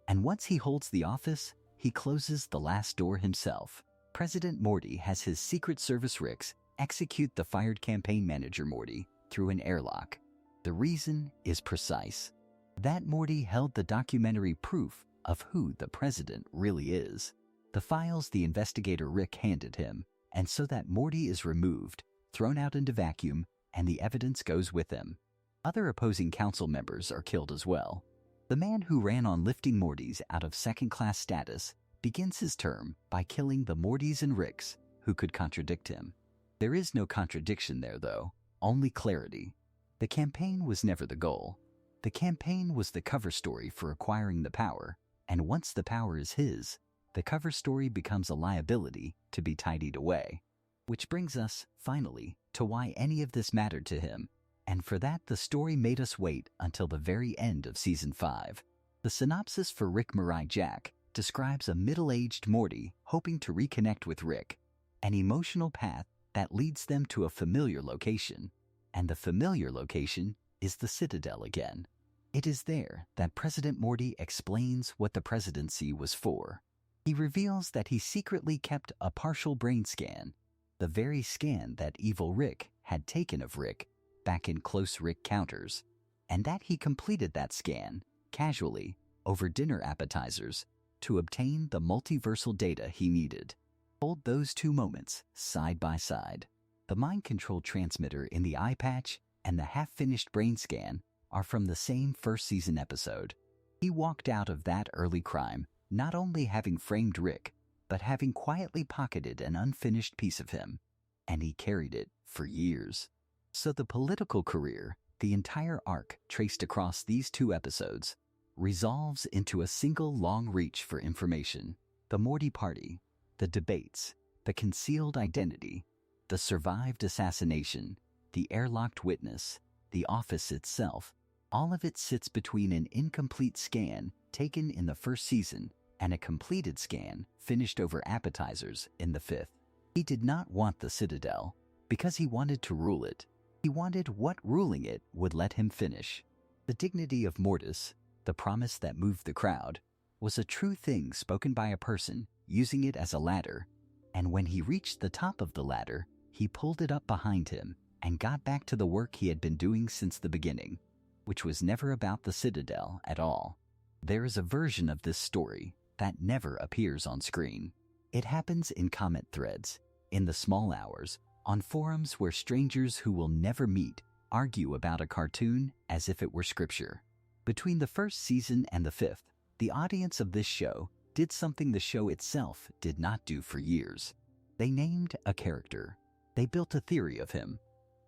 S1: And once he holds the office, he closes the last door himself. President Morty has his Secret Service Ricks execute the fired campaign manager Morty through an airlock. The reason is precise. That Morty held the documentary proof of who the president really is. The files the investigator Rick handed him, and so that Morty is removed, thrown out into vacuum, and the evidence goes with him. Other opposing council members are killed as well. The man who ran on lifting Mortys out of second-class status begins his term by killing the Mortys and Ricks who could contradict him. There is no contradiction there, though, only clarity. The campaign was never the goal. The campaign was the cover story for acquiring the power, and once the power is his, the cover story becomes a liability to be tidied away. Which brings us, finally, to why any of this mattered to him, and for that the story made us wait until the very end of Season 5. The synopsis for Rick Mirai Jack describes a middle-aged Morty hoping to reconnect with Rick, an emotional path that leads them to a familiar location, and the familiar location is the Citadel again. It is there that President Morty explains what the presidency was for. He reveals that he secretly kept a partial brain scan, the very scan that evil Rick had taken of Rick back in Close Rick Counters, and that he completed that scan, casually, over dinner appetizers, to obtain the multiversal data he needed. Hold those two moments side by side. The mind control transmitter in the eye patch and the half-finished brain scan are from the same first season episode. He walked out of that early crime not only having framed Rick, but having quietly pocketed an unfinished piece of him, and he carried it for years. So the political career, the entire arc traced across these two episodes, resolves into a single long reach for information. The Morty Party, the debates, the concealed identity, the survived assassination, the airlocked witness, the office itself, all of it sits between an incomplete scan taken in the first season and a completed scan finished over appetizers in the 5th. He did not want the Citadel because he wanted to rule it. He wanted what ruling it would let him finish. The dignity of Mortis, the promise that moved the crowd, was a true thing spoken by a person using it as a ladder, and when he reached the top of the ladder, he pulled it up behind him and got back to the work he had been doing since the beginning, which was never about the Citadel at all. There is a version of this story that never appears on screen. It happens in comment threads, in the small hours, on forums where strangers who will never meet argue about a cartoon as if it were scripture. Between the first season and the 5th, the audience of this show did something the show itself did not do for years. They named a character. They built a theory of him.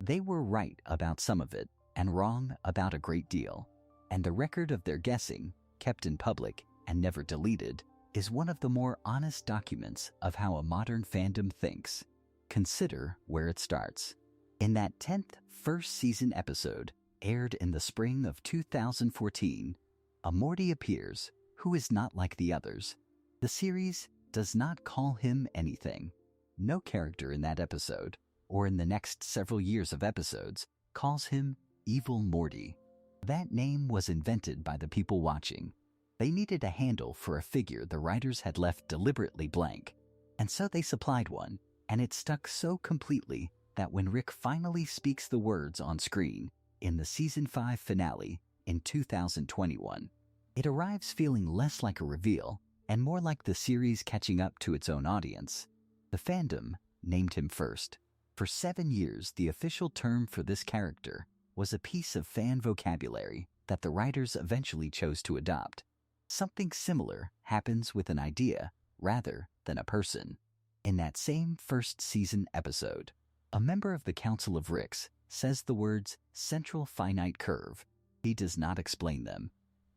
S1: They were right about some of it and wrong about a great deal. And the record of their guessing, kept in public and never deleted, is one of the more honest documents of how a modern fandom thinks. Consider where it starts. In that 10th first season episode, aired in the spring of 2014, a Morty appears who is not like the others. The series does not call him anything. No character in that episode, or in the next several years of episodes, calls him Evil Morty. That name was invented by the people watching. They needed a handle for a figure the writers had left deliberately blank, and so they supplied one, and it stuck so completely that when Rick finally speaks the words on screen in the Season 5 finale in 2021, it arrives feeling less like a reveal and more like the series catching up to its own audience. The fandom named him first. For 7 years, the official term for this character was a piece of fan vocabulary that the writers eventually chose to adopt. Something similar happens with an idea rather than a person. In that same first season episode, a member of the Council of Ricks says the words central finite curve. He does not explain them.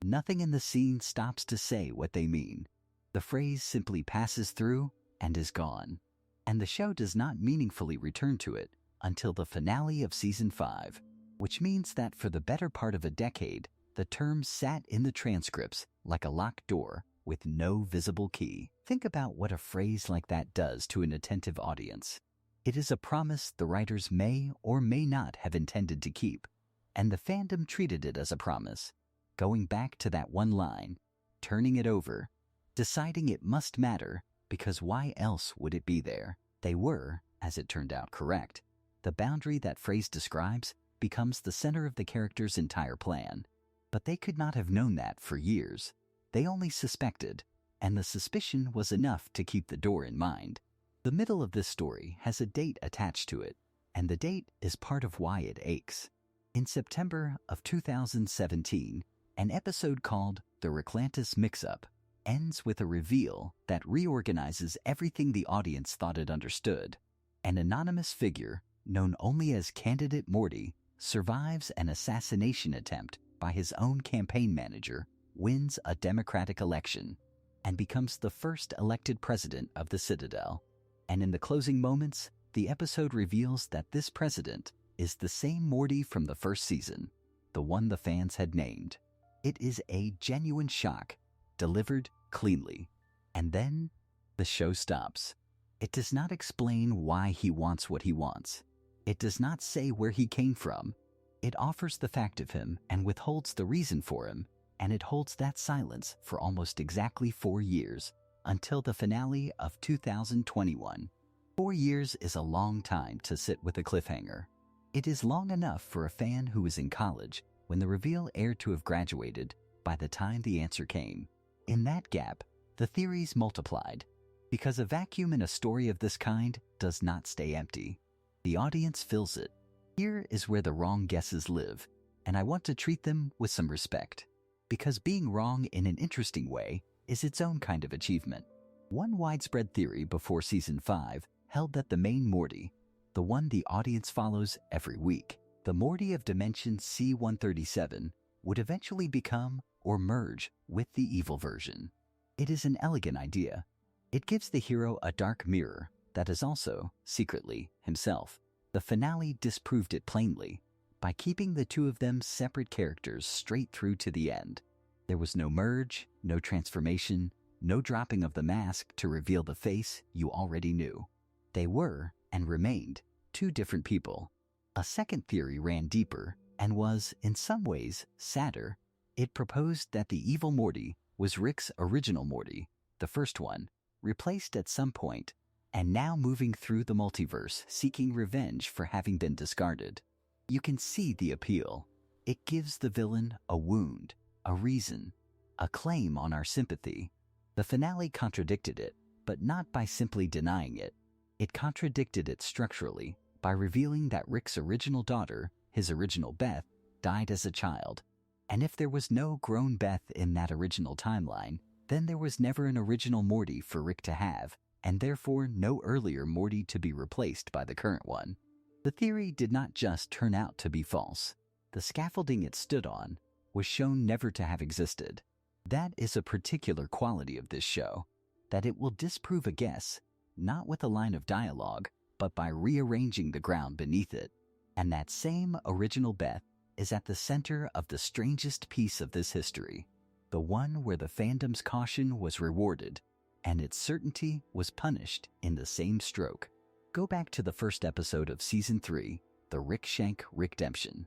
S1: Nothing in the scene stops to say what they mean. The phrase simply passes through and is gone. And the show does not meaningfully return to it until the finale of Season 5, which means that for the better part of a decade, the term sat in the transcripts like a locked door with no visible key. Think about what a phrase like that does to an attentive audience. It is a promise the writers may or may not have intended to keep, and the fandom treated it as a promise, going back to that one line, turning it over, deciding it must matter because why else would it be there? They were, as it turned out, correct. The boundary that phrase describes becomes the center of the character's entire plan. But they could not have known that for years. They only suspected, and the suspicion was enough to keep the door in mind. The middle of this story has a date attached to it. and the date is part of why it aches. In September of 2017, an episode called The Reclantis Mix-Up ends with a reveal that reorganizes everything the audience thought it understood. An anonymous figure, known only as Candidate Morty, survives an assassination attempt by his own campaign manager, wins a democratic election, and becomes the first elected president of the Citadel. And in the closing moments, the episode reveals that this president is the same Morty from the first season, the one the fans had named. It is a genuine shock, delivered cleanly. And then the show stops. It does not explain why he wants what he wants. It does not say where he came from. It offers the fact of him and withholds the reason for him, and it holds that silence for almost exactly 4 years, until the finale of 2021. 4 years is a long time to sit with a cliffhanger. It is long enough for a fan who was in college when the reveal aired to have graduated by the time the answer came. In that gap, the theories multiplied, because a vacuum in a story of this kind does not stay empty. The audience fills it. Here is where the wrong guesses live, and I want to treat them with some respect, because being wrong in an interesting way is its own kind of achievement. One widespread theory before Season 5 held that the main Morty, the one the audience follows every week, the Morty of Dimension C-137, would eventually become or merge with the evil version. It is an elegant idea. It gives the hero a dark mirror that is also, secretly, himself. The finale disproved it plainly by keeping the two of them separate characters straight through to the end. There was no merge, no transformation, no dropping of the mask to reveal the face you already knew. They were, and remained, two different people. A second theory ran deeper and was, in some ways, sadder. It proposed that the evil Morty was Rick's original Morty, the first one, replaced at some point, and now moving through the multiverse seeking revenge for having been discarded. You can see the appeal. It gives the villain a wound, a reason, a claim on our sympathy. The finale contradicted it, but not by simply denying it. It contradicted it structurally by revealing that Rick's original daughter, his original Beth, died as a child. And if there was no grown Beth in that original timeline, then there was never an original Morty for Rick to have, and therefore no earlier Morty to be replaced by the current one. The theory did not just turn out to be false. The scaffolding it stood on was shown never to have existed. That is a particular quality of this show, that it will disprove a guess, not with a line of dialogue, but by rearranging the ground beneath it. And that same original Beth is at the center of the strangest piece of this history, the one where the fandom's caution was rewarded and its certainty was punished in the same stroke. Go back to the first episode of Season 3, The Rick Shank Rickdemption.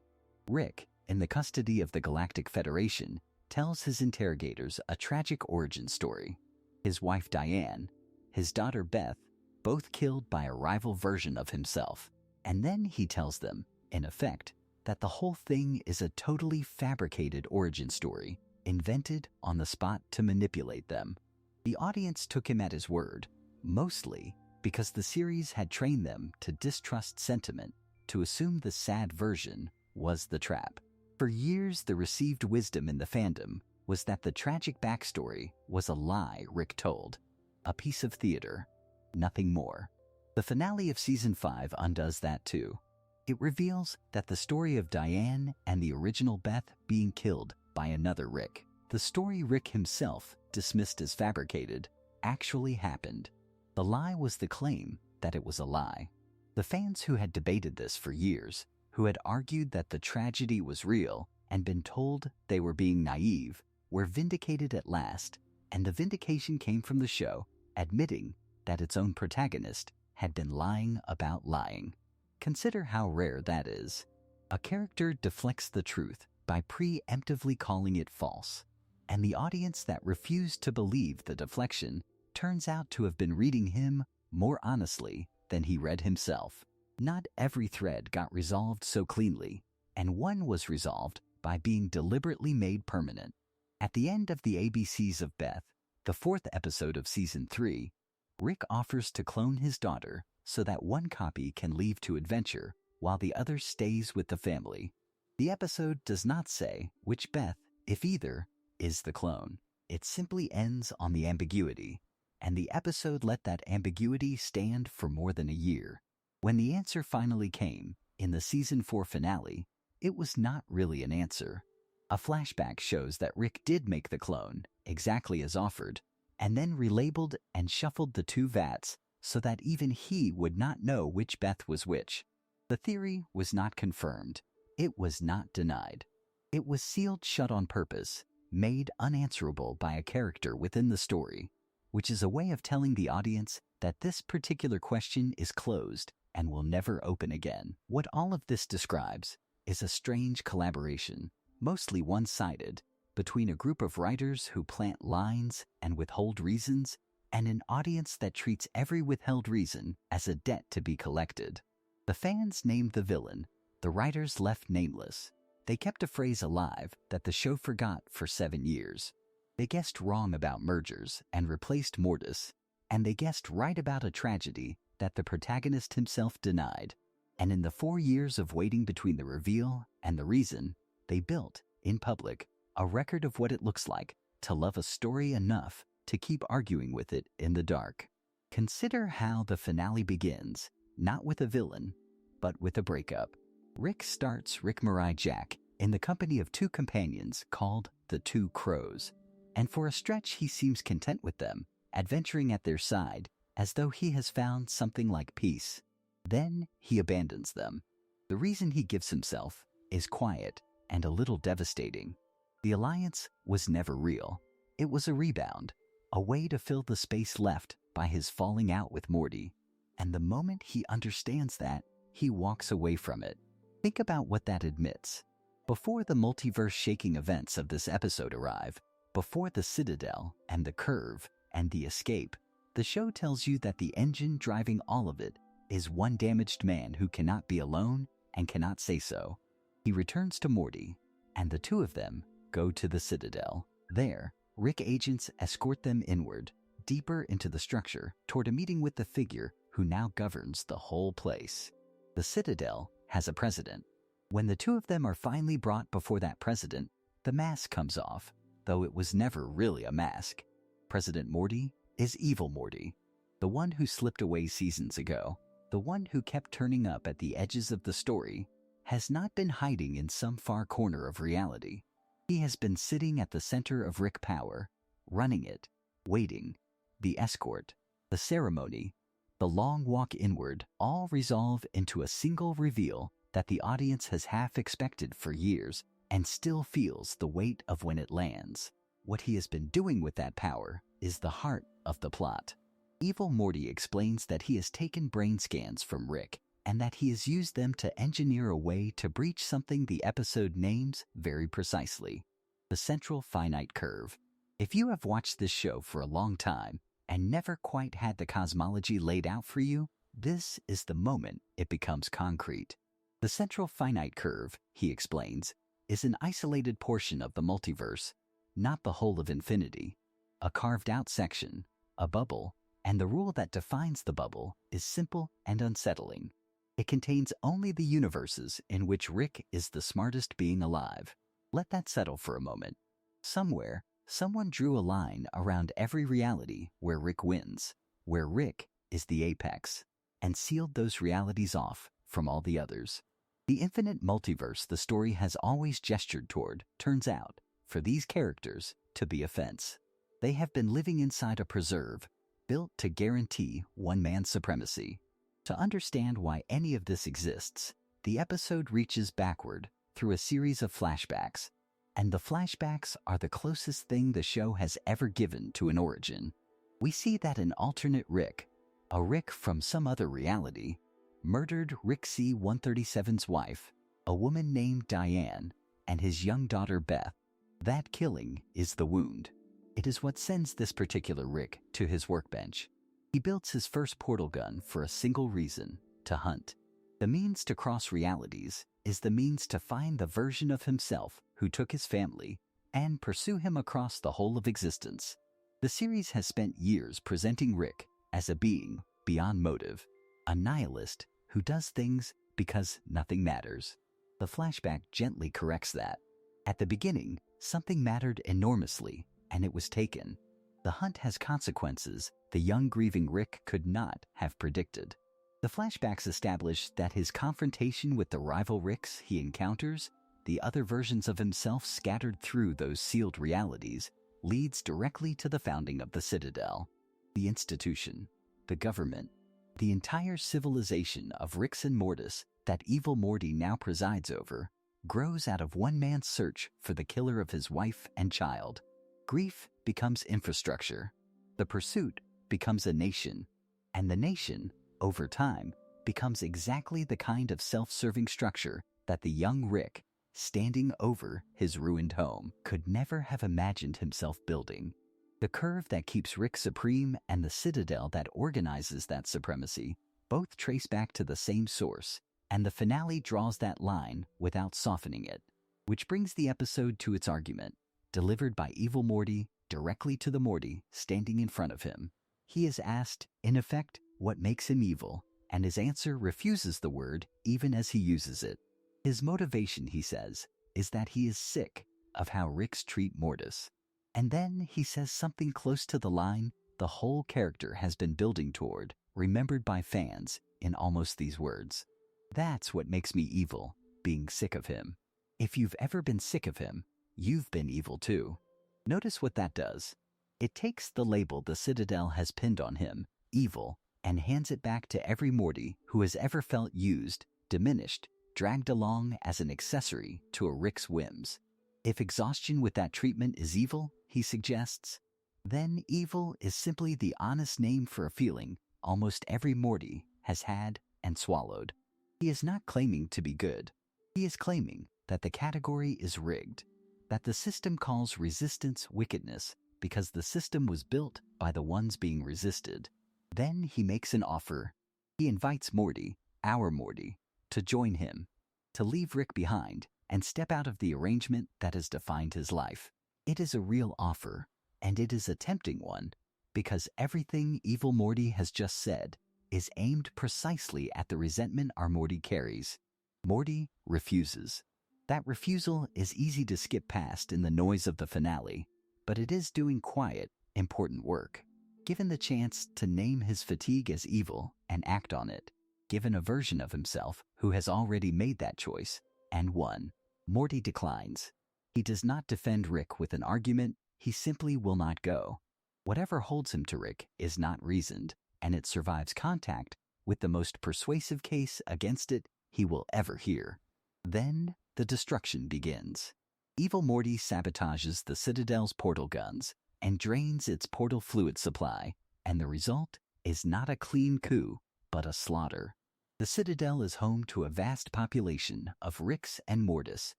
S1: Rick, in the custody of the Galactic Federation, tells his interrogators a tragic origin story. His wife Diane, his daughter Beth, both killed by a rival version of himself. And then he tells them, in effect, that the whole thing is a totally fabricated origin story, invented on the spot to manipulate them. The audience took him at his word, mostly because the series had trained them to distrust sentiment, to assume the sad version was the trap. For years, the received wisdom in the fandom was that the tragic backstory was a lie Rick told, a piece of theater, nothing more. The finale of Season 5 undoes that too. It reveals that the story of Diane and the original Beth being killed by another Rick, the story Rick himself dismissed as fabricated, actually happened. The lie was the claim that it was a lie. The fans who had debated this for years, who had argued that the tragedy was real and been told they were being naive, were vindicated at last, and the vindication came from the show admitting that its own protagonist had been lying about lying. Consider how rare that is. A character deflects the truth by preemptively calling it false, and the audience that refused to believe the deflection turns out to have been reading him more honestly than he read himself. Not every thread got resolved so cleanly, and one was resolved by being deliberately made permanent. At the end of the ABCs of Beth, the fourth episode of Season 3, Rick offers to clone his daughter so that one copy can leave to adventure while the other stays with the family. The episode does not say which Beth, if either, is the clone. It simply ends on the ambiguity, and the episode let that ambiguity stand for more than a year. When the answer finally came, in the season 4 finale, it was not really an answer. A flashback shows that Rick did make the clone, exactly as offered, and then relabeled and shuffled the two vats so that even he would not know which Beth was which. The theory was not confirmed. It was not denied. It was sealed shut on purpose, made unanswerable by a character within the story, which is a way of telling the audience that this particular question is closed and will never open again. What all of this describes is a strange collaboration, mostly one-sided, between a group of writers who plant lines and withhold reasons, and an audience that treats every withheld reason as a debt to be collected. The fans named the villain, the writers left nameless. They kept a phrase alive that the show forgot for 7 years. They guessed wrong about mergers and replaced Mortis, and they guessed right about a tragedy that the protagonist himself denied. And in the 4 years of waiting between the reveal and the reason, they built, in public, a record of what it looks like to love a story enough to keep arguing with it in the dark. Consider how the finale begins, not with a villain, but with a breakup. Rick starts Rick Mirai Jack in the company of two companions called the Two Crows, and for a stretch he seems content with them, adventuring at their side as though he has found something like peace. Then he abandons them. The reason he gives himself is quiet and a little devastating. The alliance was never real. It was a rebound, a way to fill the space left by his falling out with Morty. And the moment he understands that, he walks away from it. Think about what that admits. Before the multiverse-shaking events of this episode arrive, before the Citadel and the Curve and the Escape, the show tells you that the engine driving all of it is one damaged man who cannot be alone and cannot say so. He returns to Morty, and the two of them go to the Citadel. There, Rick agents escort them inward, deeper into the structure, toward a meeting with the figure who now governs the whole place. The Citadel has a president. When the two of them are finally brought before that president, the mask comes off, though it was never really a mask. President Morty is Evil Morty, the one who slipped away seasons ago, the one who kept turning up at the edges of the story, has not been hiding in some far corner of reality. He has been sitting at the center of Rick Power, running it, waiting, the escort, the ceremony, the long walk inward, all resolve into a single reveal that the audience has half expected for years and still feels the weight of when it lands. What he has been doing with that power is the heart of the plot. Evil Morty explains that he has taken brain scans from Rick and that he has used them to engineer a way to breach something the episode names very precisely: the central finite curve. If you have watched this show for a long time and never quite had the cosmology laid out for you, this is the moment it becomes concrete. The central finite curve, he explains, is an isolated portion of the multiverse, not the whole of infinity. A carved-out section, a bubble, and the rule that defines the bubble is simple and unsettling. It contains only the universes in which Rick is the smartest being alive. Let that settle for a moment. Somewhere, someone drew a line around every reality where Rick wins, where Rick is the apex, and sealed those realities off from all the others. The infinite multiverse the story has always gestured toward turns out, for these characters, to be a fence. They have been living inside a preserve, built to guarantee one-man supremacy. To understand why any of this exists, the episode reaches backward through a series of flashbacks, and the flashbacks are the closest thing the show has ever given to an origin. We see that an alternate Rick, a Rick from some other reality, murdered Rick C-137's wife, a woman named Diane, and his young daughter Beth. That killing is the wound. It is what sends this particular Rick to his workbench. He builds his first portal gun for a single reason: to hunt. The means to cross realities is the means to find the version of himself who took his family and pursue him across the whole of existence. The series has spent years presenting Rick as a being beyond motive, a nihilist who does things because nothing matters. The flashback gently corrects that. At the beginning, something mattered enormously, and it was taken. The hunt has consequences the young grieving Rick could not have predicted. The flashbacks establish that his confrontation with the rival Ricks he encounters, the other versions of himself scattered through those sealed realities, leads directly to the founding of the Citadel. The institution, the government, the entire civilization of Ricks and Mortis that evil Morty now presides over, grows out of one man's search for the killer of his wife and child. Grief becomes infrastructure. The pursuit becomes a nation. And the nation, over time, becomes exactly the kind of self-serving structure that the young Rick, standing over his ruined home, could never have imagined himself building. The curve that keeps Rick supreme and the citadel that organizes that supremacy both trace back to the same source, and the finale draws that line without softening it. Which brings the episode to its argument, delivered by evil Morty directly to the Morty standing in front of him. He is asked, in effect, what makes him evil, and his answer refuses the word even as he uses it. His motivation, he says, is that he is sick of how Ricks treat Mortis. And then he says something close to the line the whole character has been building toward, remembered by fans in almost these words. That's what makes me evil, being sick of him. If you've ever been sick of him, you've been evil too. Notice what that does. It takes the label the Citadel has pinned on him, evil, and hands it back to every Morty who has ever felt used, diminished, dragged along as an accessory to a Rick's whims. If exhaustion with that treatment is evil, he suggests, then evil is simply the honest name for a feeling almost every Morty has had and swallowed. He is not claiming to be good. He is claiming that the category is rigged, that the system calls resistance wickedness because the system was built by the ones being resisted. Then he makes an offer. He invites Morty, our Morty, to join him, to leave Rick behind and step out of the arrangement that has defined his life. It is a real offer, and it is a tempting one, because everything evil Morty has just said is aimed precisely at the resentment our Morty carries. Morty refuses. That refusal is easy to skip past in the noise of the finale, but it is doing quiet, important work. Given the chance to name his fatigue as evil and act on it, given a version of himself who has already made that choice and won, Morty declines. He does not defend Rick with an argument, he simply will not go. Whatever holds him to Rick is not reasoned, and it survives contact with the most persuasive case against it he will ever hear. Then the destruction begins. Evil Morty sabotages the Citadel's portal guns and drains its portal fluid supply, and the result is not a clean coup, but a slaughter. The Citadel is home to a vast population of Ricks and Mortis,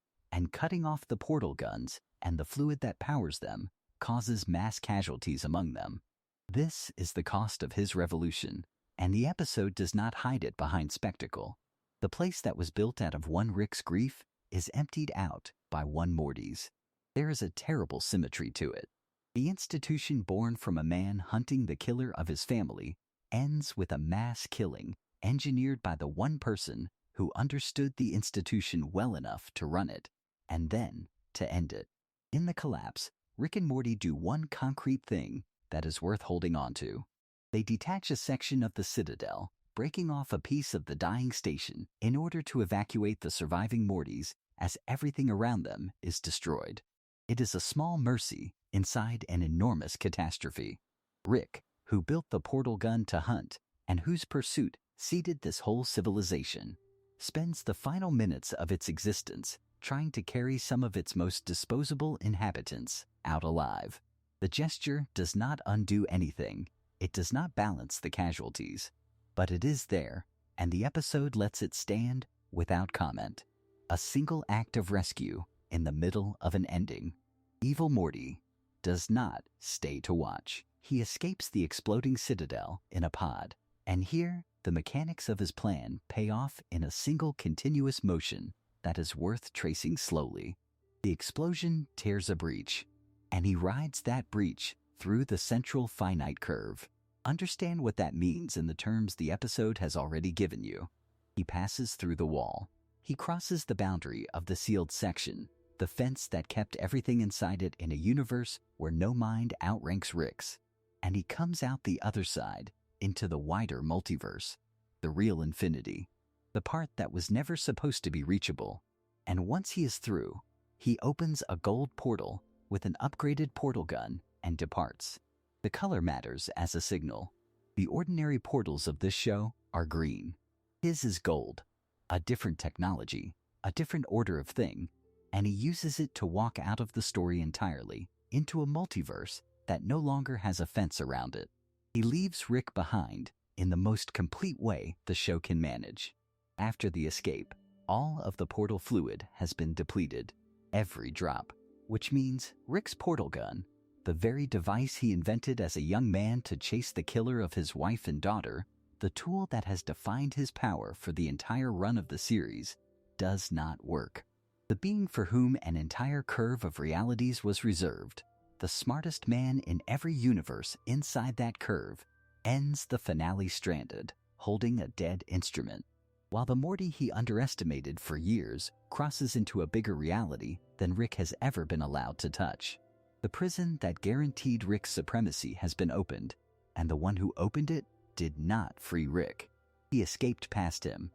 S1: and cutting off the portal guns and the fluid that powers them causes mass casualties among them. This is the cost of his revolution, and the episode does not hide it behind spectacle. The place that was built out of one Rick's grief is emptied out by one Morty's. There is a terrible symmetry to it. The institution born from a man hunting the killer of his family ends with a mass killing engineered by the one person who understood the institution well enough to run it, and then to end it. In the collapse, Rick and Morty do one concrete thing that is worth holding on to. They detach a section of the Citadel, breaking off a piece of the dying station in order to evacuate the surviving Mortys as everything around them is destroyed. It is a small mercy inside an enormous catastrophe. Rick, who built the portal gun to hunt and whose pursuit seeded this whole civilization, spends the final minutes of its existence trying to carry some of its most disposable inhabitants out alive. The gesture does not undo anything. It does not balance the casualties. But it is there, and the episode lets it stand without comment. A single act of rescue in the middle of an ending. Evil Morty does not stay to watch. He escapes the exploding citadel in a pod, and here the mechanics of his plan pay off in a single continuous motion that is worth tracing slowly. The explosion tears a breach, and he rides that breach through the central finite curve. Understand what that means in the terms the episode has already given you. He passes through the wall. He crosses the boundary of the sealed section, the fence that kept everything inside it in a universe where no mind outranks Rick's. And he comes out the other side, into the wider multiverse, the real infinity, the part that was never supposed to be reachable. And once he is through, he opens a gold portal with an upgraded portal gun and departs. The color matters as a signal. The ordinary portals of this show are green. His is gold, a different technology, a different order of thing, and he uses it to walk out of the story entirely into a multiverse that no longer has a fence around it. He leaves Rick behind in the most complete way the show can manage. After the escape, all of the portal fluid has been depleted, every drop, which means Rick's portal gun, the very device he invented as a young man to chase the killer of his wife and daughter, the tool that has defined his power for the entire run of the series, does not work. The being for whom an entire curve of realities was reserved, the smartest man in every universe inside that curve, ends the finale stranded, holding a dead instrument. While the Morty he underestimated for years crosses into a bigger reality than Rick has ever been allowed to touch. The prison that guaranteed Rick's supremacy has been opened, and the one who opened it did not free Rick. He escaped past him.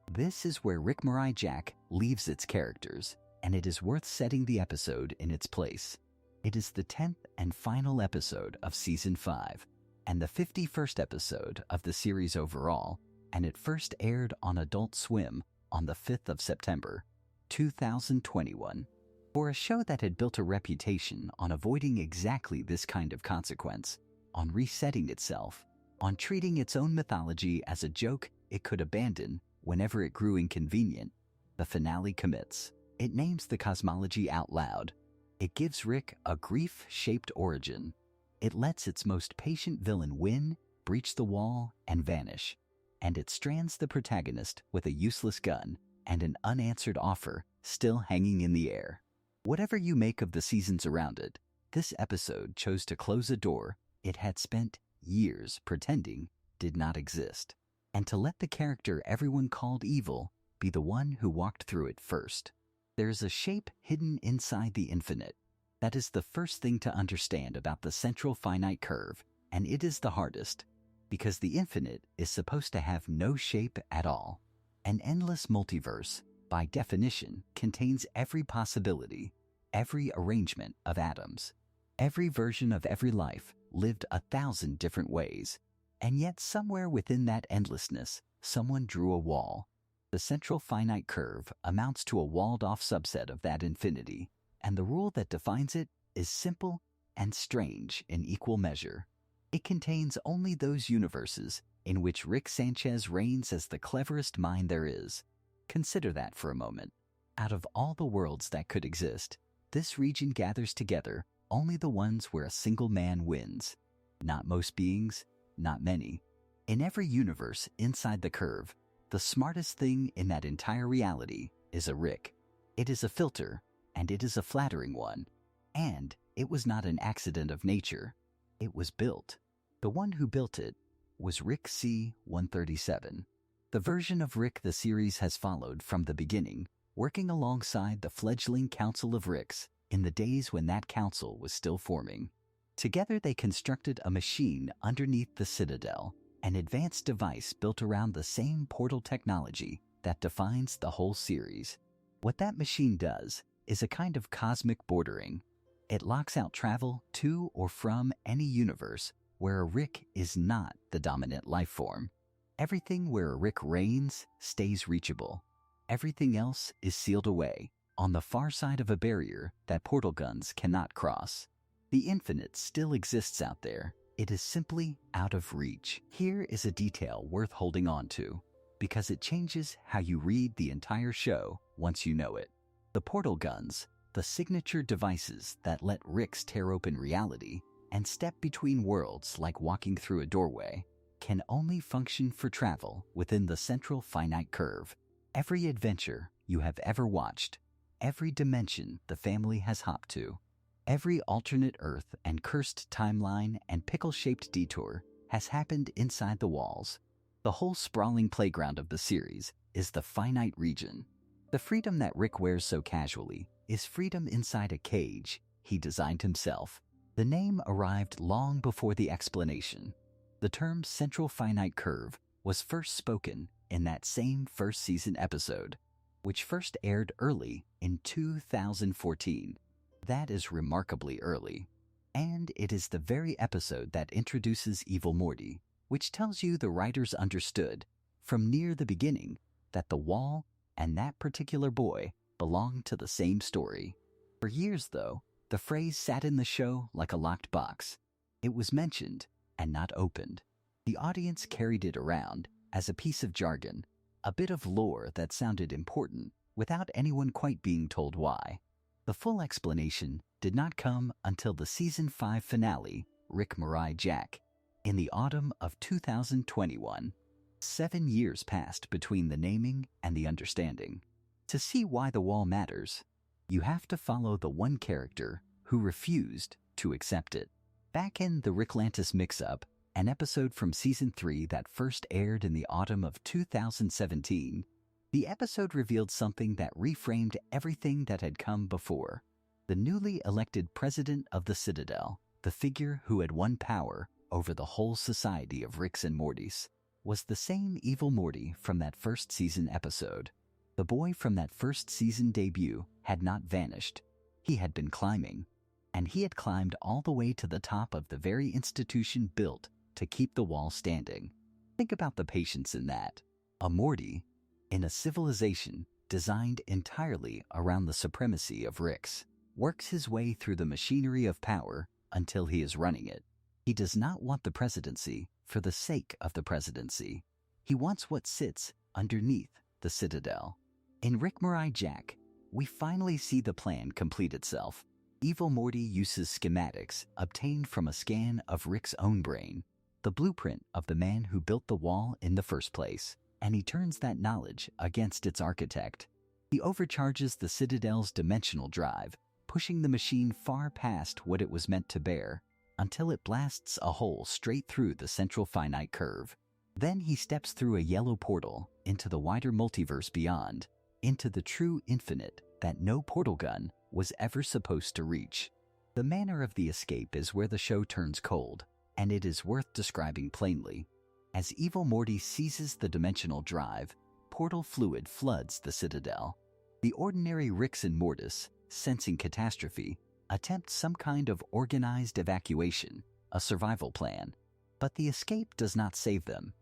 S1: This is where Rick Mirai Jack leaves its characters, and it is worth setting the episode in its place. It is the 10th and final episode of Season 5, and the 51st episode of the series overall, and it first aired on Adult Swim on the 5th of September, 2021. For a show that had built a reputation on avoiding exactly this kind of consequence, on resetting itself, on treating its own mythology as a joke it could abandon whenever it grew inconvenient, the finale commits. It names the cosmology out loud. It gives Rick a grief-shaped origin. It lets its most patient villain win, breach the wall, and vanish. And it strands the protagonist with a useless gun and an unanswered offer still hanging in the air. Whatever you make of the seasons around it, this episode chose to close a door it had spent years pretending did not exist, and to let the character everyone called evil be the one who walked through it first. There is a shape hidden inside the infinite. That is the first thing to understand about the central finite curve, and it is the hardest, because the infinite is supposed to have no shape at all. An endless multiverse, by definition, contains every possibility, every arrangement of atoms, every version of every life lived 1,000 different ways, and yet somewhere within that endlessness, someone drew a wall. The central finite curve amounts to a walled-off subset of that infinity, and the rule that defines it is simple and strange in equal measure. It contains only those universes in which Rick Sanchez reigns as the cleverest mind there is. Consider that for a moment. Out of all the worlds that could exist, this region gathers together only the ones where a single man wins. Not most beings, not many. In every universe inside the curve, the smartest thing in that entire reality is a Rick. It is a filter, and it is a flattering one. And it was not an accident of nature. It was built. The one who built it was Rick C-137. The version of Rick the series has followed from the beginning, working alongside the fledgling Council of Ricks in the days when that council was still forming. Together they constructed a machine underneath the Citadel, an advanced device built around the same portal technology that defines the whole series. What that machine does is a kind of cosmic bordering. It locks out travel to or from any universe where a Rick is not the dominant life form. Everything where a Rick reigns stays reachable. Everything else is sealed away, on the far side of a barrier that portal guns cannot cross. The infinite still exists out there. It is simply out of reach. Here is a detail worth holding on to, because it changes how you read the entire show once you know it. The portal guns, the signature devices that let Ricks tear open reality and step between worlds like walking through a doorway, can only function for travel within the central finite curve. Every adventure you have ever watched, every dimension the family has hopped to, every alternate Earth and cursed timeline and pickle-shaped detour has happened inside the walls. The whole sprawling playground of the series is the finite region. The freedom that Rick wears so casually is freedom inside a cage he designed himself. The name arrived long before the explanation. The term central finite curve was first spoken in that same first season episode, which first aired early in 2014. That is remarkably early. And it is the very episode that introduces Evil Morty, which tells you the writers understood from near the beginning that the wall and that particular boy belonged to the same story. For years, though, the phrase sat in the show like a locked box. It was mentioned and not opened. The audience carried it around as a piece of jargon, a bit of lore that sounded important without anyone quite being told why. The full explanation did not come until the season 5 finale, Rick Mirai Jack, in the autumn of 2021. 7 years passed between the naming and the understanding. To see why the wall matters, you have to follow the one character who refused to accept it. Back in the Ricklantis Mix-Up, an episode from Season 3 that first aired in the autumn of 2017, the episode revealed something that reframed everything that had come before. The newly elected president of the Citadel, the figure who had won power over the whole society of Ricks and Mortys, was the same Evil Morty from that first season episode. The boy from that first season debut had not vanished. He had been climbing, and he had climbed all the way to the top of the very institution built to keep the wall standing. Think about the patience in that. A Morty in a civilization designed entirely around the supremacy of Ricks works his way through the machinery of power until he is running it. He does not want the presidency for the sake of the presidency. He wants what sits underneath the Citadel. In Rick Mirai Jack, we finally see the plan complete itself. Evil Morty uses schematics obtained from a scan of Rick's own brain, the blueprint of the man who built the wall in the first place, and he turns that knowledge against its architect. He overcharges the Citadel's dimensional drive, pushing the machine far past what it was meant to bear, until it blasts a hole straight through the central finite curve. Then he steps through a yellow portal into the wider multiverse beyond, into the true infinite that no portal gun was ever supposed to reach. The manner of the escape is where the show turns cold, and it is worth describing plainly. As Evil Morty seizes the dimensional drive, portal fluid floods the Citadel. The ordinary Ricks and Mortys, sensing catastrophe, attempt some kind of organized evacuation, a survival plan. But the escape does not save them.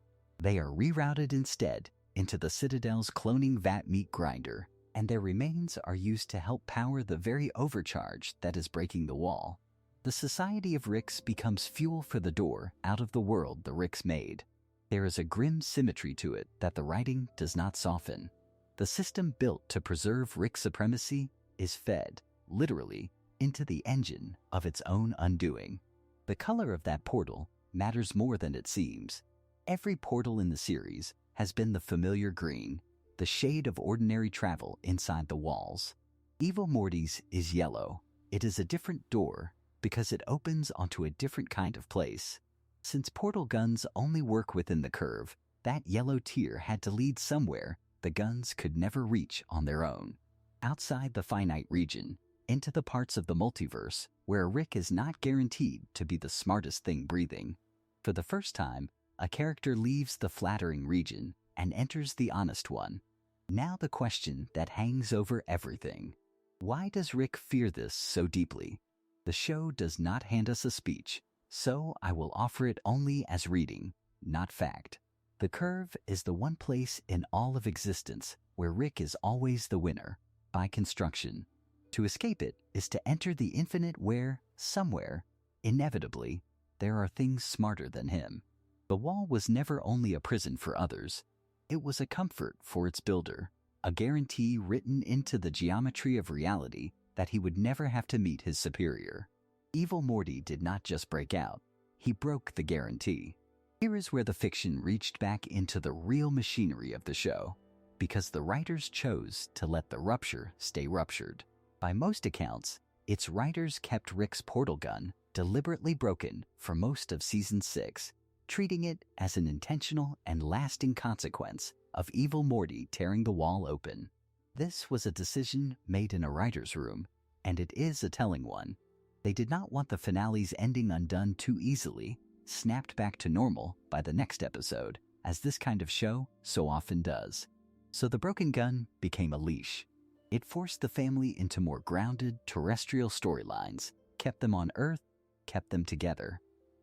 S1: They are rerouted instead into the Citadel's cloning vat meat grinder, and their remains are used to help power the very overcharge that is breaking the wall. The Society of Ricks becomes fuel for the door out of the world the Ricks made. There is a grim symmetry to it that the writing does not soften. The system built to preserve Rick supremacy is fed, literally, into the engine of its own undoing. The color of that portal matters more than it seems. Every portal in the series has been the familiar green, the shade of ordinary travel inside the walls. Evil Morty's is yellow. It is a different door because it opens onto a different kind of place. Since portal guns only work within the curve, that yellow tier had to lead somewhere the guns could never reach on their own. Outside the finite region, into the parts of the multiverse where Rick is not guaranteed to be the smartest thing breathing. For the first time, a character leaves the flattering region and enters the honest one. Now the question that hangs over everything. Why does Rick fear this so deeply? The show does not hand us a speech, so I will offer it only as reading, not fact. The curve is the one place in all of existence where Rick is always the winner, by construction. To escape it is to enter the infinite where, somewhere, inevitably, there are things smarter than him. The wall was never only a prison for others. It was a comfort for its builder, a guarantee written into the geometry of reality that he would never have to meet his superior. Evil Morty did not just break out, he broke the guarantee. Here is where the fiction reached back into the real machinery of the show, because the writers chose to let the rupture stay ruptured. By most accounts, its writers kept Rick's portal gun deliberately broken for most of Season 6, treating it as an intentional and lasting consequence of evil Morty tearing the wall open. This was a decision made in a writer's room, and it is a telling one. They did not want the finale's ending undone too easily, snapped back to normal by the next episode, as this kind of show so often does. So the broken gun became a leash. It forced the family into more grounded, terrestrial storylines, kept them on Earth, kept them together,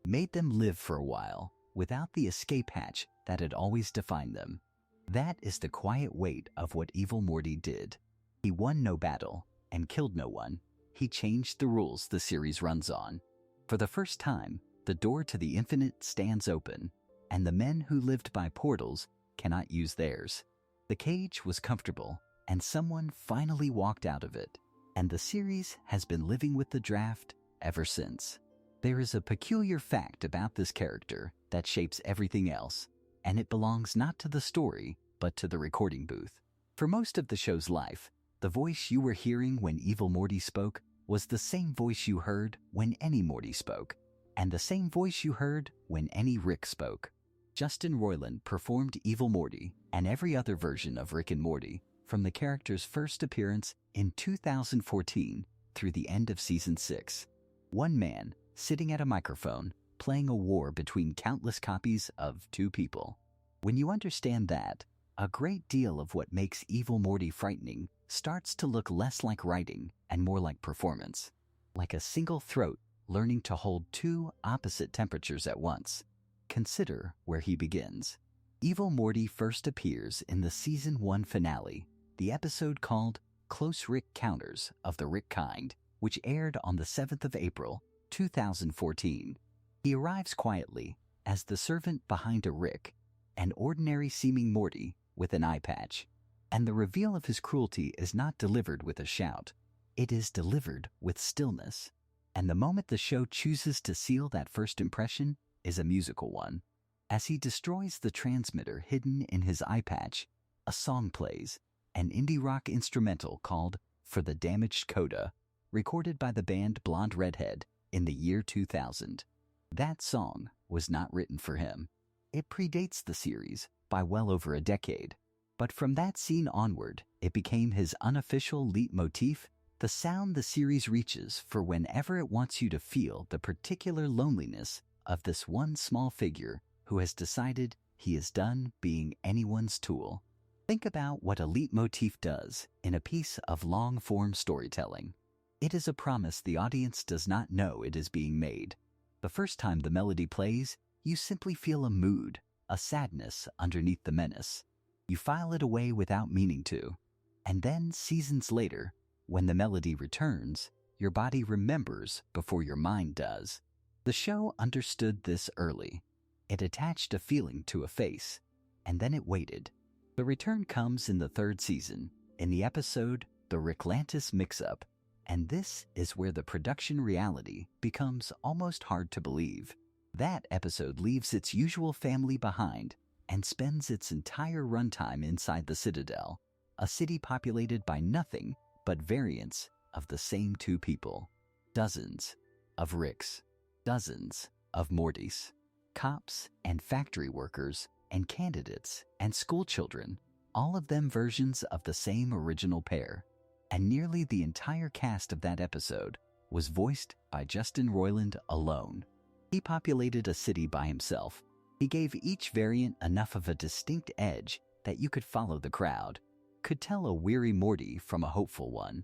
S1: made them live for a while without the escape hatch that had always defined them. That is the quiet weight of what evil Morty did. He won no battle and killed no one. He changed the rules the series runs on. For the first time, the door to the infinite stands open, and the men who lived by portals cannot use theirs. The cage was comfortable, and someone finally walked out of it, and the series has been living with the draft ever since. There is a peculiar fact about this character that shapes everything else, and it belongs not to the story, but to the recording booth. For most of the show's life, the voice you were hearing when evil Morty spoke was the same voice you heard when any Morty spoke, and the same voice you heard when any Rick spoke. Justin Roiland performed evil Morty and every other version of Rick and Morty from the character's first appearance in 2014 through the end of season 6. One man sitting at a microphone playing a war between countless copies of two people. When you understand that, a great deal of what makes evil Morty frightening starts to look less like writing and more like performance, like a single throat learning to hold two opposite temperatures at once. Consider where he begins. Evil Morty first appears in the season 1 finale, the episode called Close Rick Counters of the Rick Kind, which aired on the 7th of April, 2014. He arrives quietly as the servant behind a Rick, an ordinary-seeming Morty with an eye patch, and the reveal of his cruelty is not delivered with a shout. It is delivered with stillness, and the moment the show chooses to seal that first impression is a musical one. As he destroys the transmitter hidden in his eye patch, a song plays, an indie rock instrumental called For the Damaged Coda, recorded by the band Blonde Redhead in the year 2000. That song was not written for him. It predates the series by well over a decade, but from that scene onward, it became his unofficial leitmotif, the sound the series reaches for whenever it wants you to feel the particular loneliness of this one small figure who has decided he is done being anyone's tool. Think about what a leitmotif does in a piece of long-form storytelling. It is a promise the audience does not know it is being made. The first time the melody plays, you simply feel a mood, a sadness underneath the menace. You file it away without meaning to. And then, seasons later, when the melody returns, your body remembers before your mind does. The show understood this early. It attached a feeling to a face, and then it waited. The return comes in the 3rd season, in the episode The Ricklantis Mix-Up, and this is where the production reality becomes almost hard to believe. That episode leaves its usual family behind and spends its entire runtime inside the Citadel, a city populated by nothing but variants of the same two people. Dozens of Ricks, dozens of Mortys, cops and factory workers and candidates and schoolchildren, all of them versions of the same original pair. And nearly the entire cast of that episode was voiced by Justin Roiland alone. He populated a city by himself. He gave each variant enough of a distinct edge that you could follow the crowd, could tell a weary Morty from a hopeful one,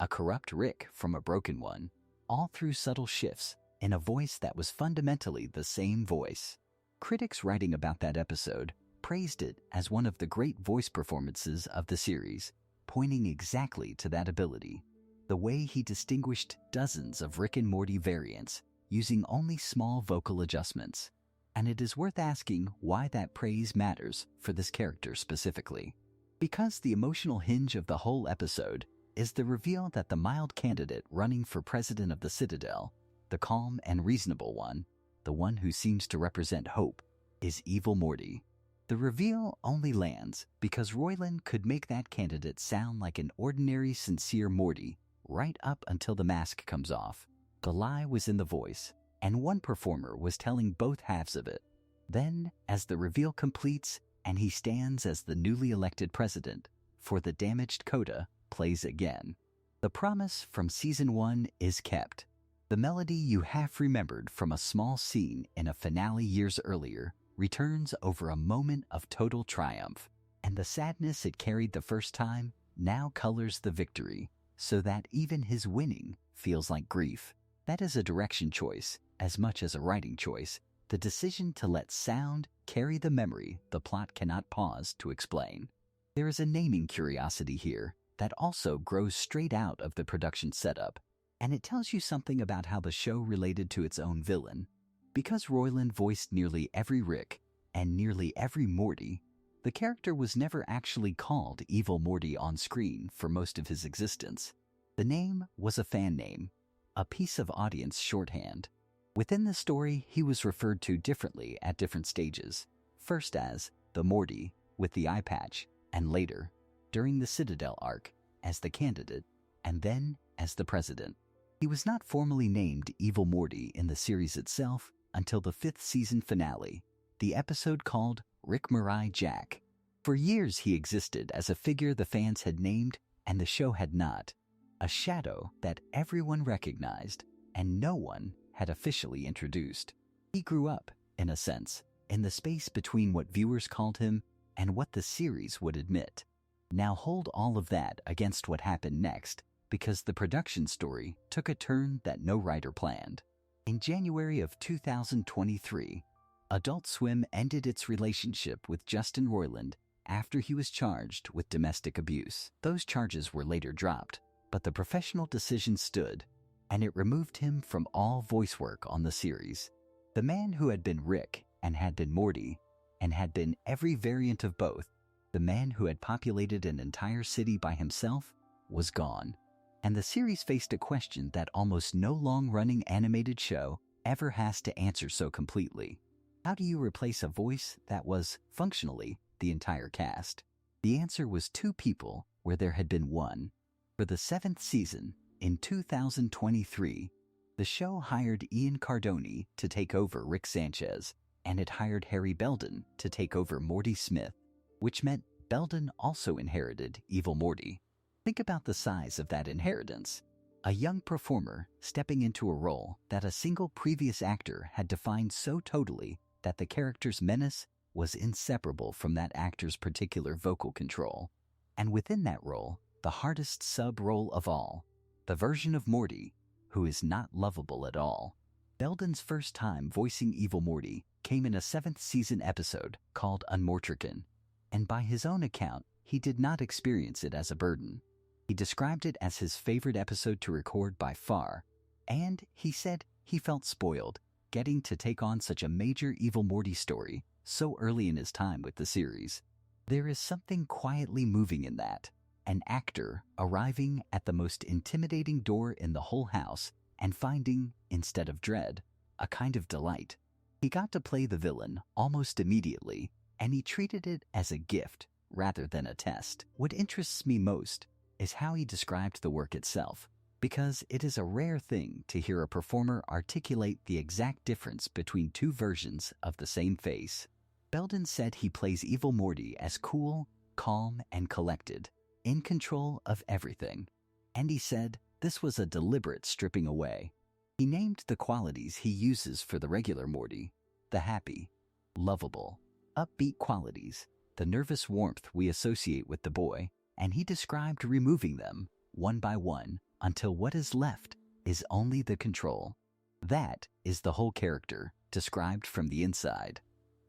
S1: a corrupt Rick from a broken one, all through subtle shifts in a voice that was fundamentally the same voice. Critics writing about that episode praised it as one of the great voice performances of the series, pointing exactly to that ability, the way he distinguished dozens of Rick and Morty variants using only small vocal adjustments. And it is worth asking why that praise matters for this character specifically. Because the emotional hinge of the whole episode is the reveal that the mild candidate running for president of the Citadel, the calm and reasonable one, the one who seems to represent hope, is evil Morty. The reveal only lands because Roiland could make that candidate sound like an ordinary, sincere Morty right up until the mask comes off. The lie was in the voice, and one performer was telling both halves of it. Then, as the reveal completes and he stands as the newly elected president, For the Damaged Coda plays again. The promise from Season 1 is kept. The melody you half remembered from a small scene in a finale years earlier returns over a moment of total triumph, and the sadness it carried the first time now colors the victory, so that even his winning feels like grief. That is a direction choice as much as a writing choice, the decision to let sound carry the memory the plot cannot pause to explain. There is a naming curiosity here that also grows straight out of the production setup, and it tells you something about how the show related to its own villain. Because Roiland voiced nearly every Rick and nearly every Morty, the character was never actually called Evil Morty on screen for most of his existence. The name was a fan name, a piece of audience shorthand. Within the story, he was referred to differently at different stages, first as the Morty with the eye patch, and later, during the Citadel arc, as the candidate, and then as the president. He was not formally named Evil Morty in the series itself until the 5th season finale, the episode called Rick Mirai Jack. For years he existed as a figure the fans had named and the show had not, a shadow that everyone recognized and no one had officially introduced. He grew up, in a sense, in the space between what viewers called him and what the series would admit. Now hold all of that against what happened next, because the production story took a turn that no writer planned. In January of 2023, Adult Swim ended its relationship with Justin Roiland after he was charged with domestic abuse. Those charges were later dropped, but the professional decision stood, and it removed him from all voice work on the series. The man who had been Rick and had been Morty, and had been every variant of both, the man who had populated an entire city by himself, was gone. And the series faced a question that almost no long-running animated show ever has to answer so completely. How do you replace a voice that was, functionally, the entire cast? The answer was 2 people where there had been 1. For the 7th season, in 2023, the show hired Ian Cardoni to take over Rick Sanchez, and it hired Harry Belden to take over Morty Smith, which meant Belden also inherited Evil Morty. Think about the size of that inheritance. A young performer stepping into a role that a single previous actor had defined so totally that the character's menace was inseparable from that actor's particular vocal control. And within that role, the hardest sub-role of all, the version of Morty who is not lovable at all. Belden's first time voicing Evil Morty came in a 7th season episode called Unmortrican, and by his own account, he did not experience it as a burden. He described it as his favorite episode to record by far, and he said he felt spoiled getting to take on such a major Evil Morty story so early in his time with the series. There is something quietly moving in that, an actor arriving at the most intimidating door in the whole house and finding, instead of dread, a kind of delight. He got to play the villain almost immediately, and he treated it as a gift rather than a test. What interests me most is how he described the work itself, because it is a rare thing to hear a performer articulate the exact difference between 2 versions of the same face. Belden said he plays Evil Morty as cool, calm, and collected, in control of everything. And he said this was a deliberate stripping away. He named the qualities he uses for the regular Morty, the happy, lovable, upbeat qualities, the nervous warmth we associate with the boy, and he described removing them, one by one, until what is left is only the control. That is the whole character, described from the inside.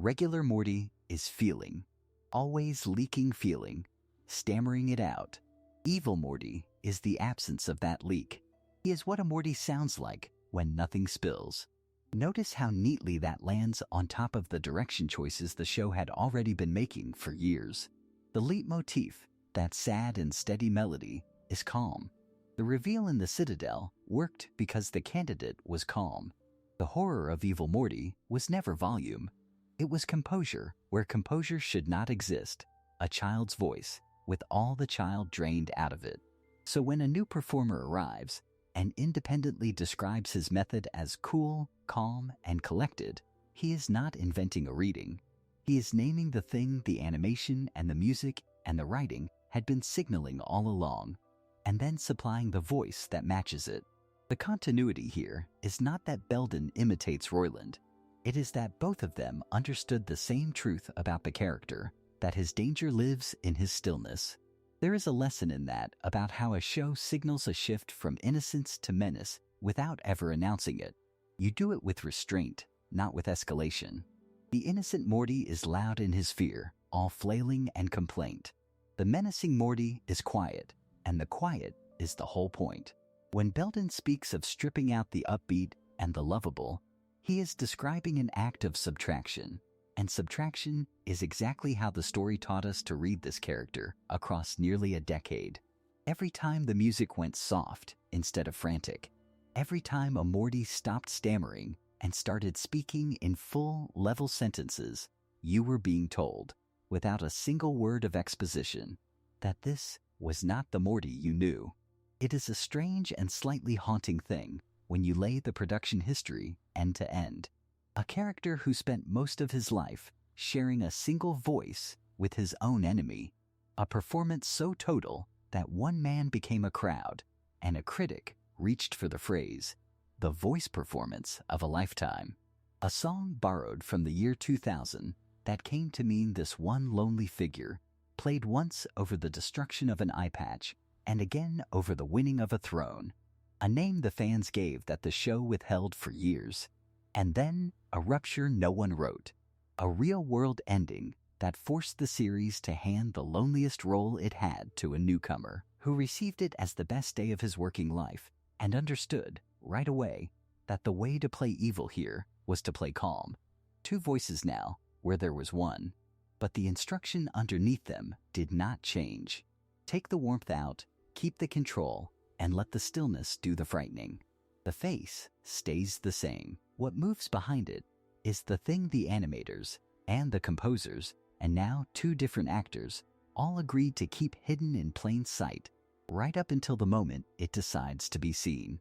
S1: Regular Morty is feeling, always leaking feeling, stammering it out. Evil Morty is the absence of that leak. He is what a Morty sounds like when nothing spills. Notice how neatly that lands on top of the direction choices the show had already been making for years. The leitmotif, that sad and steady melody, is calm. The reveal in the Citadel worked because the candidate was calm. The horror of Evil Morty was never volume. It was composure where composure should not exist, a child's voice, with all the child drained out of it. So when a new performer arrives and independently describes his method as cool, calm, and collected, He is not inventing a reading. He is naming the thing the animation and the music and the writing had been signaling all along, and then supplying the voice that matches it. The continuity here is not that Belden imitates Roiland. It is that both of them understood the same truth about the character, that his danger lives in his stillness. There is a lesson in that about how a show signals a shift from innocence to menace without ever announcing it. You do it with restraint, not with escalation. The innocent Morty is loud in his fear, all flailing and complaint. The menacing Morty is quiet, and the quiet is the whole point. When Belden speaks of stripping out the upbeat and the lovable, he is describing an act of subtraction, and subtraction is exactly how the story taught us to read this character across nearly a decade. Every time the music went soft instead of frantic, every time a Morty stopped stammering and started speaking in full, level sentences, you were being told, without a single word of exposition, that this was not the Morty you knew. It is a strange and slightly haunting thing when you lay the production history end to end. A character who spent most of his life sharing a single voice with his own enemy. A performance so total that one man became a crowd, and a critic reached for the phrase, the voice performance of a lifetime. A song borrowed from the year 2000 that came to mean this one lonely figure, played once over the destruction of an eye patch, and again over the winning of a throne. A name the fans gave that the show withheld for years. And then a rupture no one wrote. A real-world ending that forced the series to hand the loneliest role it had to a newcomer who received it as the best day of his working life and understood, right away, that the way to play evil here was to play calm. Two voices now, where there was one. But the instruction underneath them did not change. Take the warmth out, keep the control, and let the stillness do the frightening. The face stays the same. What moves behind it is the thing the animators and the composers, and now two different actors, all agreed to keep hidden in plain sight, right up until the moment it decides to be seen.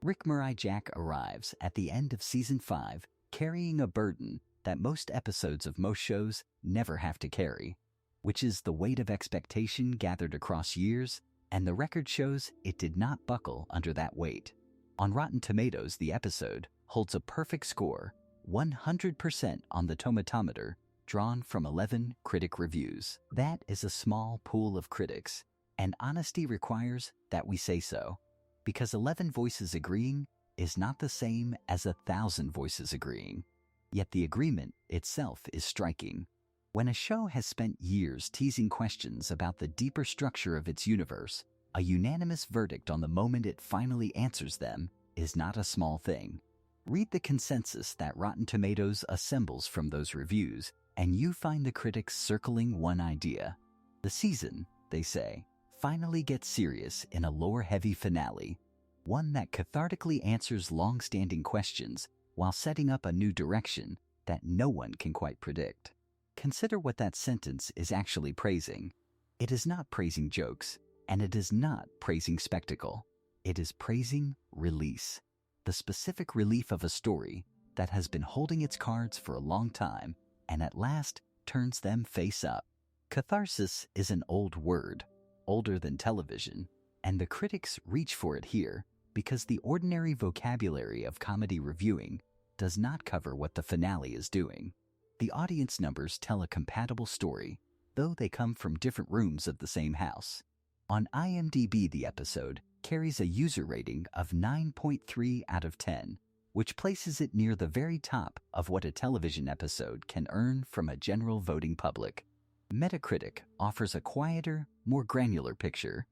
S1: Rick Murray Jack arrives at the end of Season 5 carrying a burden that most episodes of most shows never have to carry, which is the weight of expectation gathered across years, and the record shows it did not buckle under that weight. On Rotten Tomatoes, the episode holds a perfect score, 100% on the tomatometer, drawn from 11 critic reviews. That is a small pool of critics, and honesty requires that we say so, because 11 voices agreeing is not the same as 1,000 voices agreeing. Yet the agreement itself is striking. When a show has spent years teasing questions about the deeper structure of its universe, a unanimous verdict on the moment it finally answers them is not a small thing. Read the consensus that Rotten Tomatoes assembles from those reviews, and you find the critics circling one idea. The season, they say, finally gets serious in a lore-heavy finale, one that cathartically answers long-standing questions while setting up a new direction that no one can quite predict. Consider what that sentence is actually praising. It is not praising jokes, and it is not praising spectacle. It is praising release, the specific relief of a story that has been holding its cards for a long time and at last turns them face up. Catharsis is an old word, older than television, and the critics reach for it here because the ordinary vocabulary of comedy reviewing does not cover what the finale is doing. The audience numbers tell a compatible story, though they come from different rooms of the same house. On IMDb, the episode carries a user rating of 9.3 out of 10, which places it near the very top of what a television episode can earn from a general voting public. Metacritic offers a quieter, more granular picture.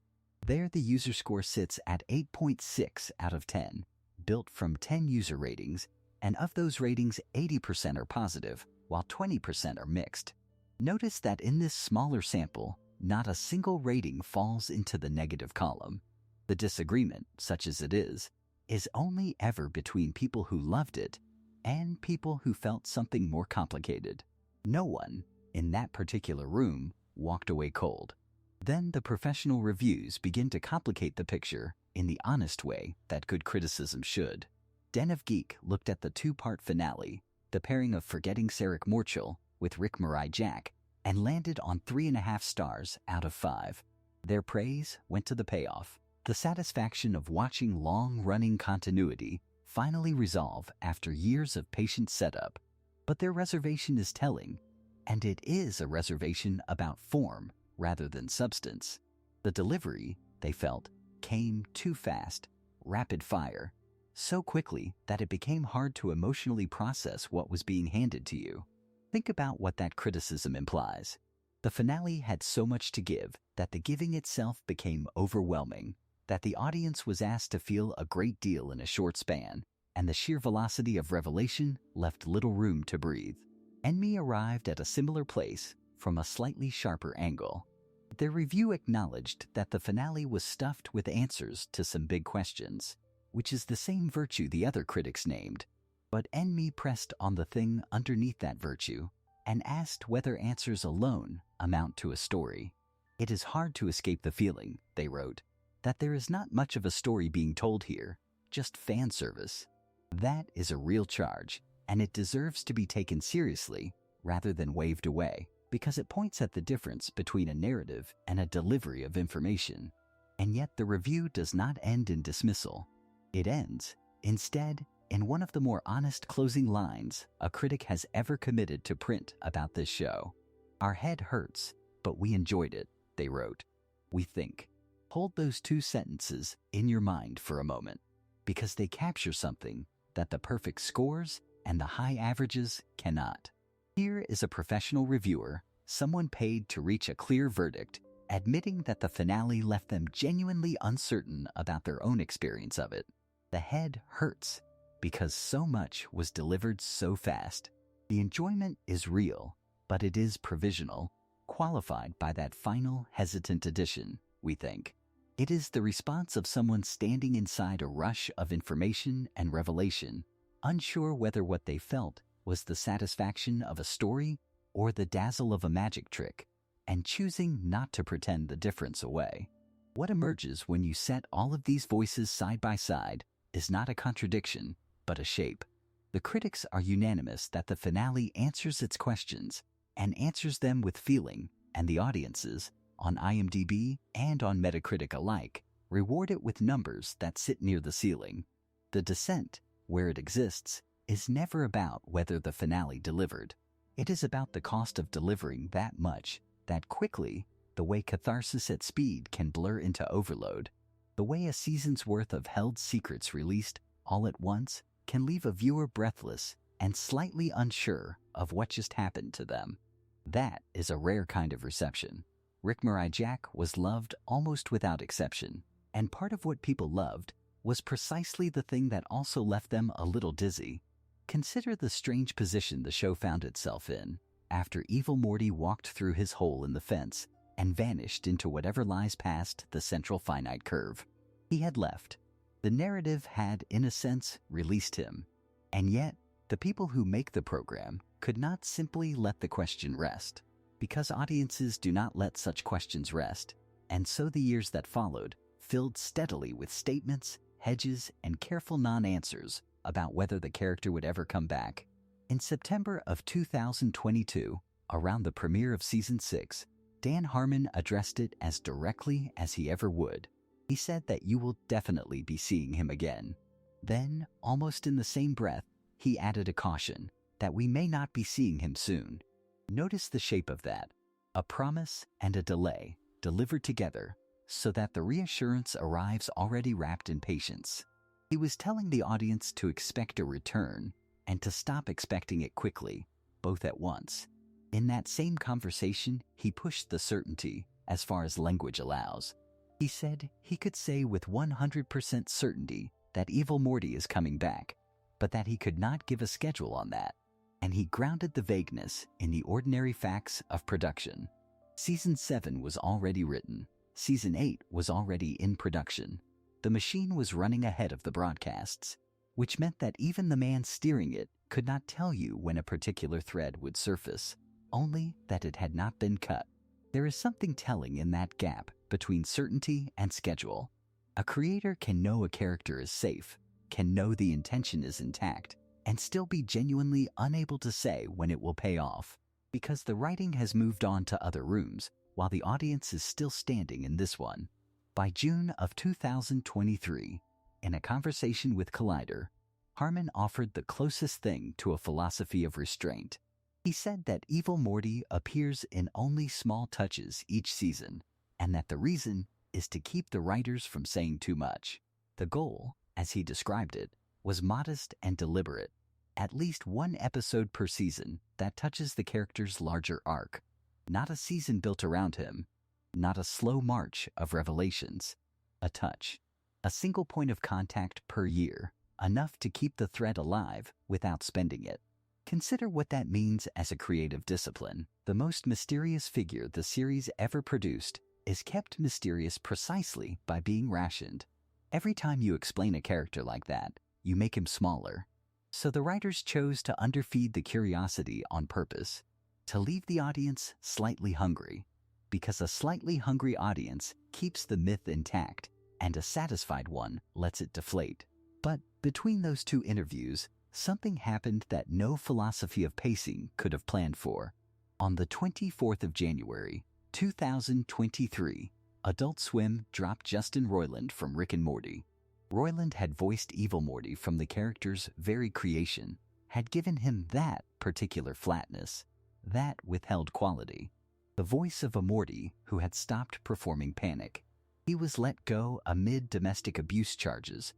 S1: There, the user score sits at 8.6 out of 10, built from 10 user ratings, and of those ratings, 80% are positive, while 20% are mixed. Notice that in this smaller sample, not a single rating falls into the negative column. The disagreement, such as it is only ever between people who loved it and people who felt something more complicated. No one, in that particular room, walked away cold. Then the professional reviews begin to complicate the picture in the honest way that good criticism should. Den of Geek looked at the two-part finale the pairing of Forgetting Sarah Morchel with Rick Morai Jack, and landed on 3.5 stars out of 5. Their praise went to the payoff, the satisfaction of watching long-running continuity finally resolve after years of patient setup. But their reservation is telling, and it is a reservation about form rather than substance. The delivery, they felt, came too fast, rapid fire, so quickly that it became hard to emotionally process what was being handed to you. Think about what that criticism implies. The finale had so much to give that the giving itself became overwhelming, that the audience was asked to feel a great deal in a short span, and the sheer velocity of revelation left little room to breathe. Enemy arrived at a similar place from a slightly sharper angle. Their review acknowledged that the finale was stuffed with answers to some big questions, which is the same virtue the other critics named. But Enemy pressed on the thing underneath that virtue and asked whether answers alone amount to a story. It is hard to escape the feeling, they wrote, that there is not much of a story being told here, just fan service. That is a real charge, and it deserves to be taken seriously rather than waved away, because it points at the difference between a narrative and a delivery of information. And yet the review does not end in dismissal. It ends, instead, in one of the more honest closing lines a critic has ever committed to print about this show. "Our head hurts, but we enjoyed it," they wrote. We think. Hold those two sentences in your mind for a moment, because they capture something that the perfect scores and the high averages cannot. Here is a professional reviewer, someone paid to reach a clear verdict, admitting that the finale left them genuinely uncertain about their own experience of it. The head hurts because so much was delivered so fast. The enjoyment is real, but it is provisional, qualified by that final hesitant addition, we think. It is the response of someone standing inside a rush of information and revelation, unsure whether what they felt was the satisfaction of a story or the dazzle of a magic trick, and choosing not to pretend the difference away. What emerges when you set all of these voices side by side is not a contradiction, but a shape. The critics are unanimous that the finale answers its questions, and answers them with feeling, and the audiences, on IMDb and on Metacritic alike, reward it with numbers that sit near the ceiling. The dissent, where it exists, is never about whether the finale delivered. It is about the cost of delivering that much, that quickly, the way catharsis at speed can blur into overload, the way a season's worth of held secrets released all at once can leave a viewer breathless and slightly unsure of what just happened to them. That is a rare kind of reception. Rick Morai Jack was loved almost without exception, and part of what people loved was precisely the thing that also left them a little dizzy. Consider the strange position the show found itself in after evil Morty walked through his hole in the fence and vanished into whatever lies past the central finite curve. He had left. The narrative had, in a sense, released him. And yet, the people who make the program could not simply let the question rest, because audiences do not let such questions rest, and so the years that followed filled steadily with statements, hedges, and careful non-answers about whether the character would ever come back. In September of 2022, around the premiere of Season 6, Dan Harmon addressed it as directly as he ever would. He said that you will definitely be seeing him again. Then, almost in the same breath, he added a caution that we may not be seeing him soon. Notice the shape of that, a promise and a delay delivered together so that the reassurance arrives already wrapped in patience. He was telling the audience to expect a return and to stop expecting it quickly, both at once. In that same conversation, he pushed the certainty as far as language allows. He said he could say with 100% certainty that evil Morty is coming back, but that he could not give a schedule on that. And he grounded the vagueness in the ordinary facts of production. Season 7 was already written. Season 8 was already in production. The machine was running ahead of the broadcasts, which meant that even the man steering it could not tell you when a particular thread would surface, only that it had not been cut. There is something telling in that gap between certainty and schedule. A creator can know a character is safe, can know the intention is intact, and still be genuinely unable to say when it will pay off, because the writing has moved on to other rooms while the audience is still standing in this one. By June of 2023, in a conversation with Collider, Harmon offered the closest thing to a philosophy of restraint. He said that evil Morty appears in only small touches each season, and that the reason is to keep the writers from saying too much. The goal, as he described it, was modest and deliberate. At least one episode per season that touches the character's larger arc. Not a season built around him. Not a slow march of revelations. A touch. A single point of contact per year, enough to keep the thread alive without spending it. Consider what that means as a creative discipline. The most mysterious figure the series ever produced is kept mysterious precisely by being rationed. Every time you explain a character like that, you make him smaller. So the writers chose to underfeed the curiosity on purpose, to leave the audience slightly hungry, because a slightly hungry audience keeps the myth intact, and a satisfied one lets it deflate. But between those two interviews, something happened that no philosophy of pacing could have planned for. On the 24th of January, 2023, Adult Swim dropped Justin Roiland from Rick and Morty. Roiland had voiced evil Morty from the character's very creation, had given him that particular flatness, that withheld quality. The voice of a Morty who had stopped performing Panic. He was let go amid domestic abuse charges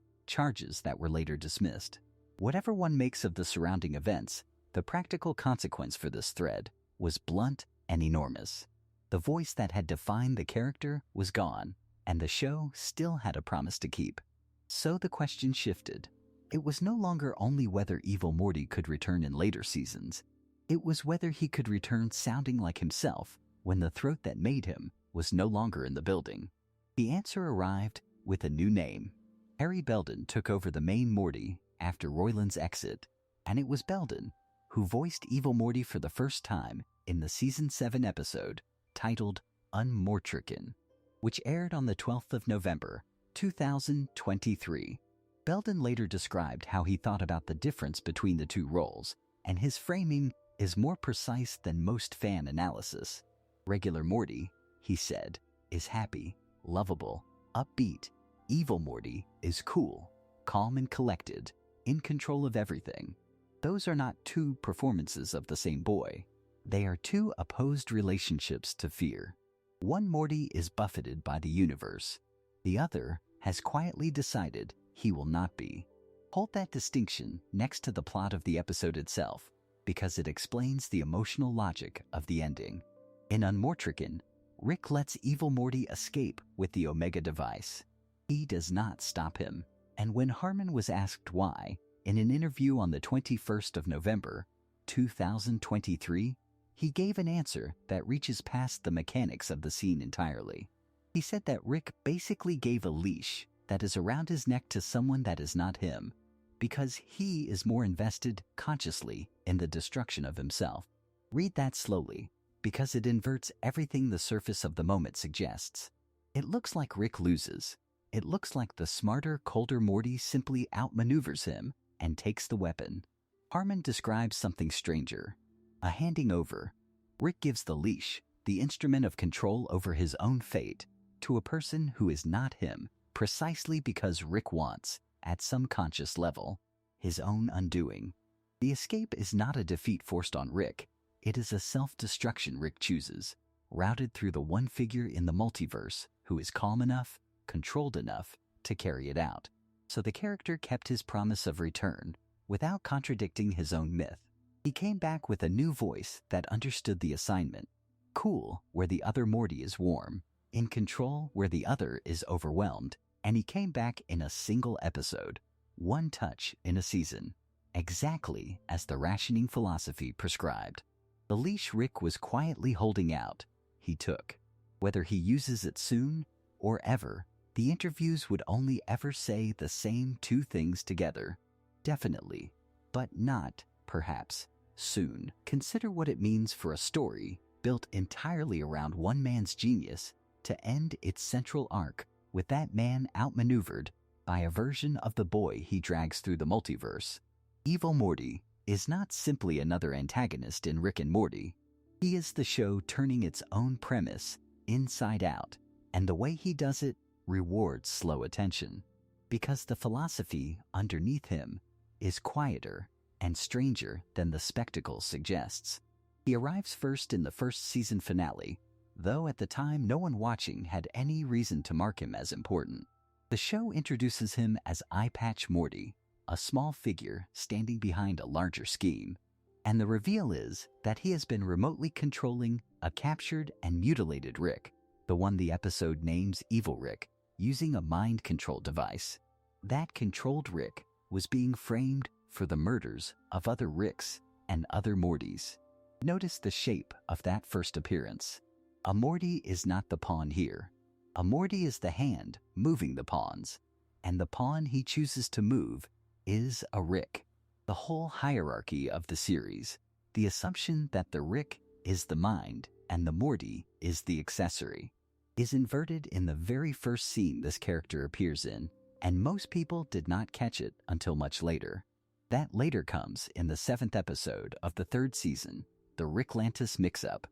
S1: that were later dismissed. Whatever one makes of the surrounding events, the practical consequence for this thread was blunt and enormous. The voice that had defined the character was gone, and the show still had a promise to keep. So the question shifted. It was no longer only whether evil Morty could return in later seasons. It was whether he could return sounding like himself when the throat that made him was no longer in the building. The answer arrived with a new name. Harry Belden took over the main Morty after Roiland's exit, and it was Belden who voiced evil Morty for the first time in the Season 7 episode titled Unmortrican, which aired on the 12th of November, 2023. Belden later described how he thought about the difference between the two roles, and his framing is more precise than most fan analysis. Regular Morty, he said, is happy, lovable, upbeat. Evil Morty is cool, calm and collected, in control of everything. Those are not two performances of the same boy. They are two opposed relationships to fear. One Morty is buffeted by the universe. The other has quietly decided he will not be. Hold that distinction next to the plot of the episode itself, because it explains the emotional logic of the ending. In Unmortrican, Rick lets evil Morty escape with the Omega device. He does not stop him. And when Harmon was asked why, in an interview on the 21st of November, 2023, he gave an answer that reaches past the mechanics of the scene entirely. He said that Rick basically gave a leash that is around his neck to someone that is not him, because he is more invested consciously in the destruction of himself. Read that slowly, because it inverts everything the surface of the moment suggests. It looks like Rick loses. It looks like the smarter, colder Morty simply outmaneuvers him and takes the weapon. Harmon describes something stranger. A handing over. Rick gives the leash, the instrument of control over his own fate, to a person who is not him, precisely because Rick wants, at some conscious level, his own undoing. The escape is not a defeat forced on Rick. It is a self-destruction Rick chooses, routed through the one figure in the multiverse who is calm enough, controlled enough to carry it out. So the character kept his promise of return without contradicting his own myth. He came back with a new voice that understood the assignment. Cool where the other Morty is warm, in control where the other is overwhelmed, and he came back in a single episode, one touch in a season, exactly as the rationing philosophy prescribed. The leash Rick was quietly holding out, he took. Whether he uses it soon or ever, the interviews would only ever say the same two things together. Definitely, but not, perhaps, soon. Consider what it means for a story built entirely around one man's genius to end its central arc with that man outmaneuvered by a version of the boy he drags through the multiverse. Evil Morty is not simply another antagonist in Rick and Morty. He is the show turning its own premise inside out, and the way he does it rewards slow attention, because the philosophy underneath him is quieter and stranger than the spectacle suggests. He arrives first in the first season finale, though at the time no one watching had any reason to mark him as important. The show introduces him as Eye Patch Morty, a small figure standing behind a larger scheme, and the reveal is that he has been remotely controlling a captured and mutilated Rick, the one the episode names Evil Rick, using a mind control device. That controlled Rick was being framed for the murders of other Ricks and other Mortys. Notice the shape of that first appearance. A Morty is not the pawn here. A Morty is the hand moving the pawns, and the pawn he chooses to move is a Rick. The whole hierarchy of the series, the assumption that the Rick is the mind and the Morty is the accessory, is inverted in the very first scene this character appears in, and most people did not catch it until much later. That later comes in the 7th episode of the 3rd season, the Ricklantis Mix-Up,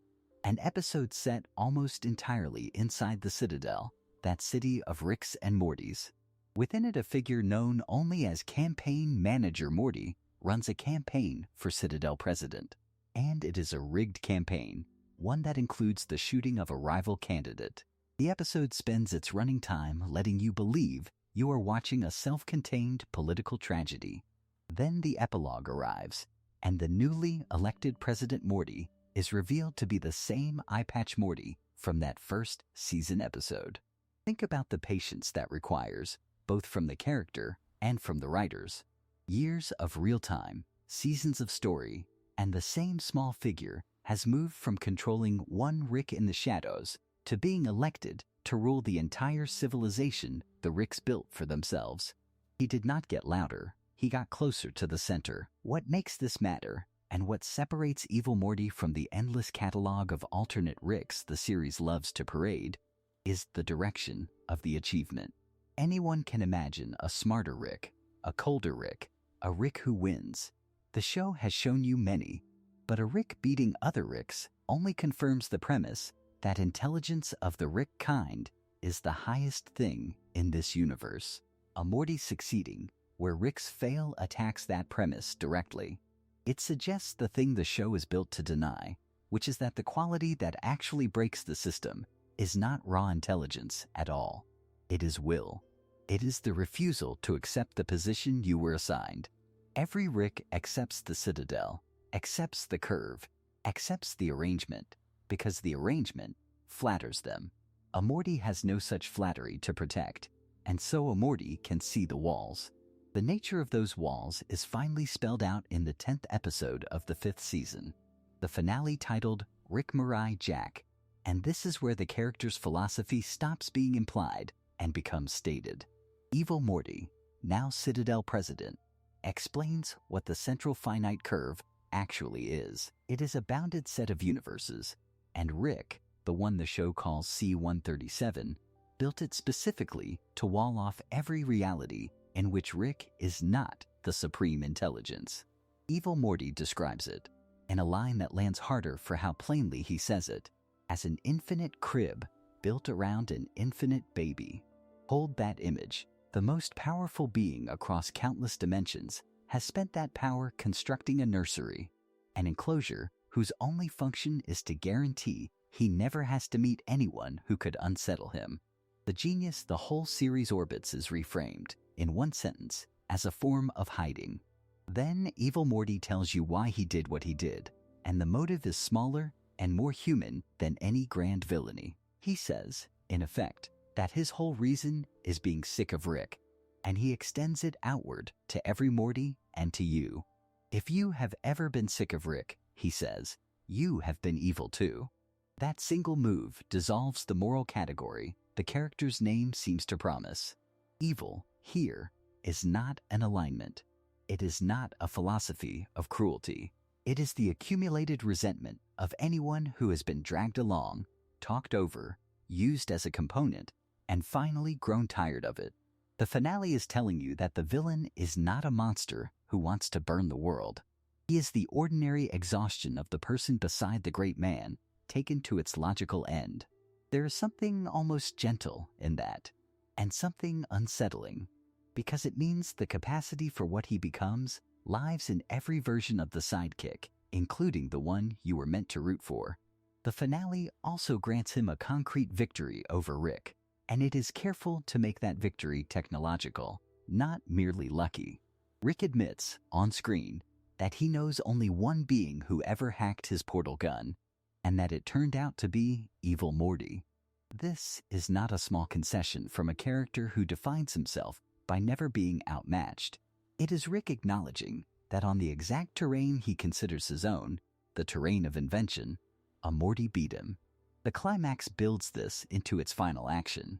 S1: an episode set almost entirely inside the Citadel, that city of Ricks and Mortys. Within it, a figure known only as Campaign Manager Morty runs a campaign for Citadel president. And it is a rigged campaign, one that includes the shooting of a rival candidate. The episode spends its running time letting you believe you are watching a self-contained political tragedy. Then the epilogue arrives, and the newly elected President Morty is revealed to be the same Eye Patch Morty from that first season episode. Think about the patience that requires, both from the character and from the writers. Years of real time, seasons of story, and the same small figure has moved from controlling one Rick in the shadows to being elected to rule the entire civilization the Ricks built for themselves. He did not get louder, he got closer to the center. What makes this matter, and what separates Evil Morty from the endless catalog of alternate Ricks the series loves to parade, is the direction of the achievement. Anyone can imagine a smarter Rick, a colder Rick, a Rick who wins. The show has shown you many, but a Rick beating other Ricks only confirms the premise that intelligence of the Rick kind is the highest thing in this universe. A Morty succeeding, where Ricks fail, attacks that premise directly. It suggests the thing the show is built to deny, which is that the quality that actually breaks the system is not raw intelligence at all. It is will. It is the refusal to accept the position you were assigned. Every Rick accepts the Citadel, accepts the curve, accepts the arrangement, because the arrangement flatters them. A Morty has no such flattery to protect, and so a Morty can see the walls. The nature of those walls is finally spelled out in the 10th episode of the 5th season, the finale titled Rick Mirai Jack, and this is where the character's philosophy stops being implied and becomes stated. Evil Morty, now Citadel president, explains what the central finite curve actually is. It is a bounded set of universes, and Rick, the one the show calls C-137, built it specifically to wall off every reality in which Rick is not the supreme intelligence. Evil Morty describes it, in a line that lands harder for how plainly he says it, as an infinite crib built around an infinite baby. Hold that image. The most powerful being across countless dimensions has spent that power constructing a nursery, an enclosure whose only function is to guarantee he never has to meet anyone who could unsettle him. The genius the whole series orbits is reframed, in one sentence, as a form of hiding. Then Evil Morty tells you why he did what he did, and the motive is smaller and more human than any grand villainy. He says, in effect, that his whole reason is being sick of Rick, and he extends it outward to every Morty and to you. If you have ever been sick of Rick, he says, you have been evil too. That single move dissolves the moral category the character's name seems to promise. Evil, here, is not an alignment. It is not a philosophy of cruelty. It is the accumulated resentment of anyone who has been dragged along, talked over, used as a component, and finally grown tired of it. The finale is telling you that the villain is not a monster who wants to burn the world. He is the ordinary exhaustion of the person beside the great man, taken to its logical end. There is something almost gentle in that, and something unsettling, because it means the capacity for what he becomes lives in every version of the sidekick, including the one you were meant to root for. The finale also grants him a concrete victory over Rick, and it is careful to make that victory technological, not merely lucky. Rick admits, on screen, that he knows only one being who ever hacked his portal gun, and that it turned out to be evil Morty. This is not a small concession from a character who defines himself by never being outmatched. It is Rick acknowledging that on the exact terrain he considers his own, the terrain of invention, a Morty beat him. The climax builds this into its final action.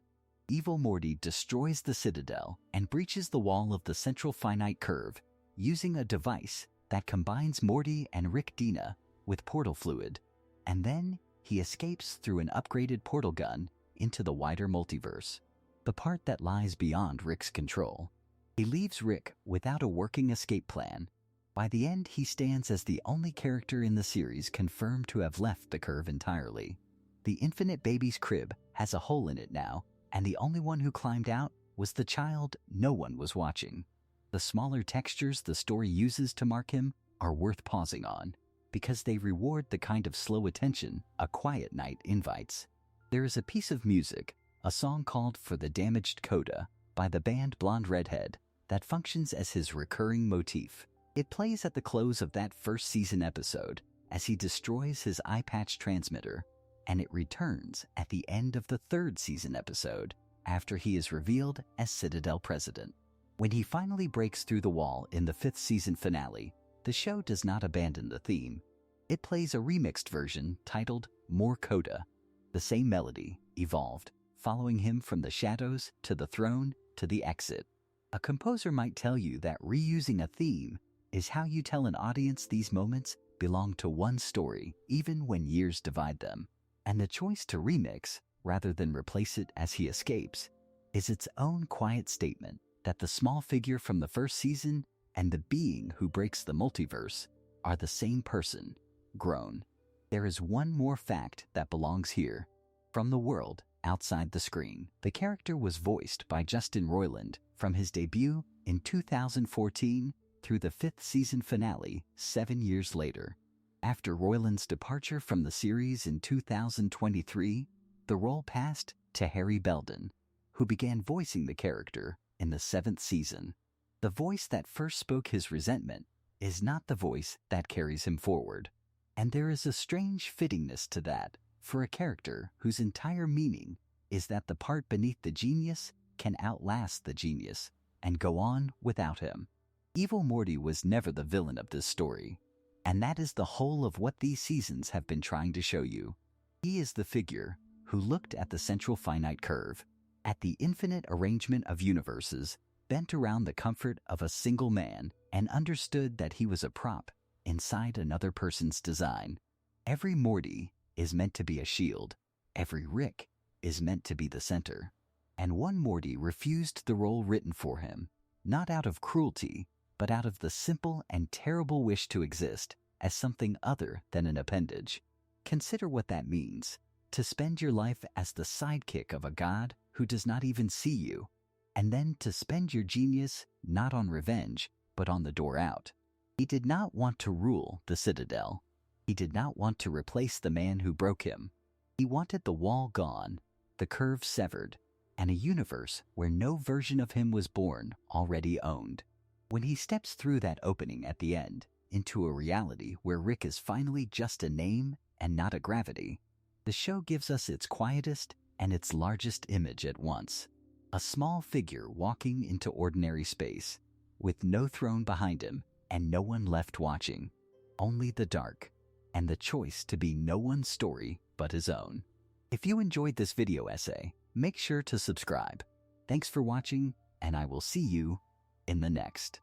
S1: Evil Morty destroys the Citadel and breaches the wall of the central finite curve using a device that combines Morty and Rick Dina with portal fluid, and then he escapes through an upgraded portal gun into the wider multiverse, the part that lies beyond Rick's control. He leaves Rick without a working escape plan. By the end, he stands as the only character in the series confirmed to have left the curve entirely. The infinite baby's crib has a hole in it now, and the only one who climbed out was the child no one was watching. The smaller textures the story uses to mark him are worth pausing on, because they reward the kind of slow attention a quiet night invites. There is a piece of music, a song called For the Damaged Coda by the band Blonde Redhead, that functions as his recurring motif. It plays at the close of that first season episode as he destroys his eye patch transmitter, and it returns at the end of the third season episode after he is revealed as Citadel president. When he finally breaks through the wall in the fifth season finale, the show does not abandon the theme. It plays a remixed version titled More Coda, the same melody, evolved, following him from the shadows to the throne to the exit. A composer might tell you that reusing a theme is how you tell an audience these moments belong to one story, even when years divide them. And the choice to remix, rather than replace it as he escapes, is its own quiet statement that the small figure from the first season and the being who breaks the multiverse are the same person, grown. There is one more fact that belongs here. From the world outside the screen, the character was voiced by Justin Roiland from his debut in 2014 through the fifth season finale 7 years later. After Roiland's departure from the series in 2023, the role passed to Harry Belden, who began voicing the character in the 7th season. The voice that first spoke his resentment is not the voice that carries him forward. And there is a strange fittingness to that for a character whose entire meaning is that the part beneath the genius can outlast the genius and go on without him. Evil Morty was never the villain of this story, and that is the whole of what these seasons have been trying to show you. He is the figure who looked at the central finite curve, at the infinite arrangement of universes bent around the comfort of a single man, and understood that he was a prop inside another person's design. Every Morty is meant to be a shield. Every Rick is meant to be the center. And one Morty refused the role written for him, not out of cruelty, but out of the simple and terrible wish to exist as something other than an appendage. Consider what that means, to spend your life as the sidekick of a god who does not even see you, and then to spend your genius not on revenge, but on the door out. He did not want to rule the Citadel. He did not want to replace the man who broke him. He wanted the wall gone, the curve severed, and a universe where no version of him was born already owned. When he steps through that opening at the end, into a reality where Rick is finally just a name and not a gravity, the show gives us its quietest and its largest image at once. A small figure walking into ordinary space, with no throne behind him and no one left watching, only the dark, and the choice to be no one's story but his own. If you enjoyed this video essay, make sure to subscribe. Thanks for watching, and I will see you in the next.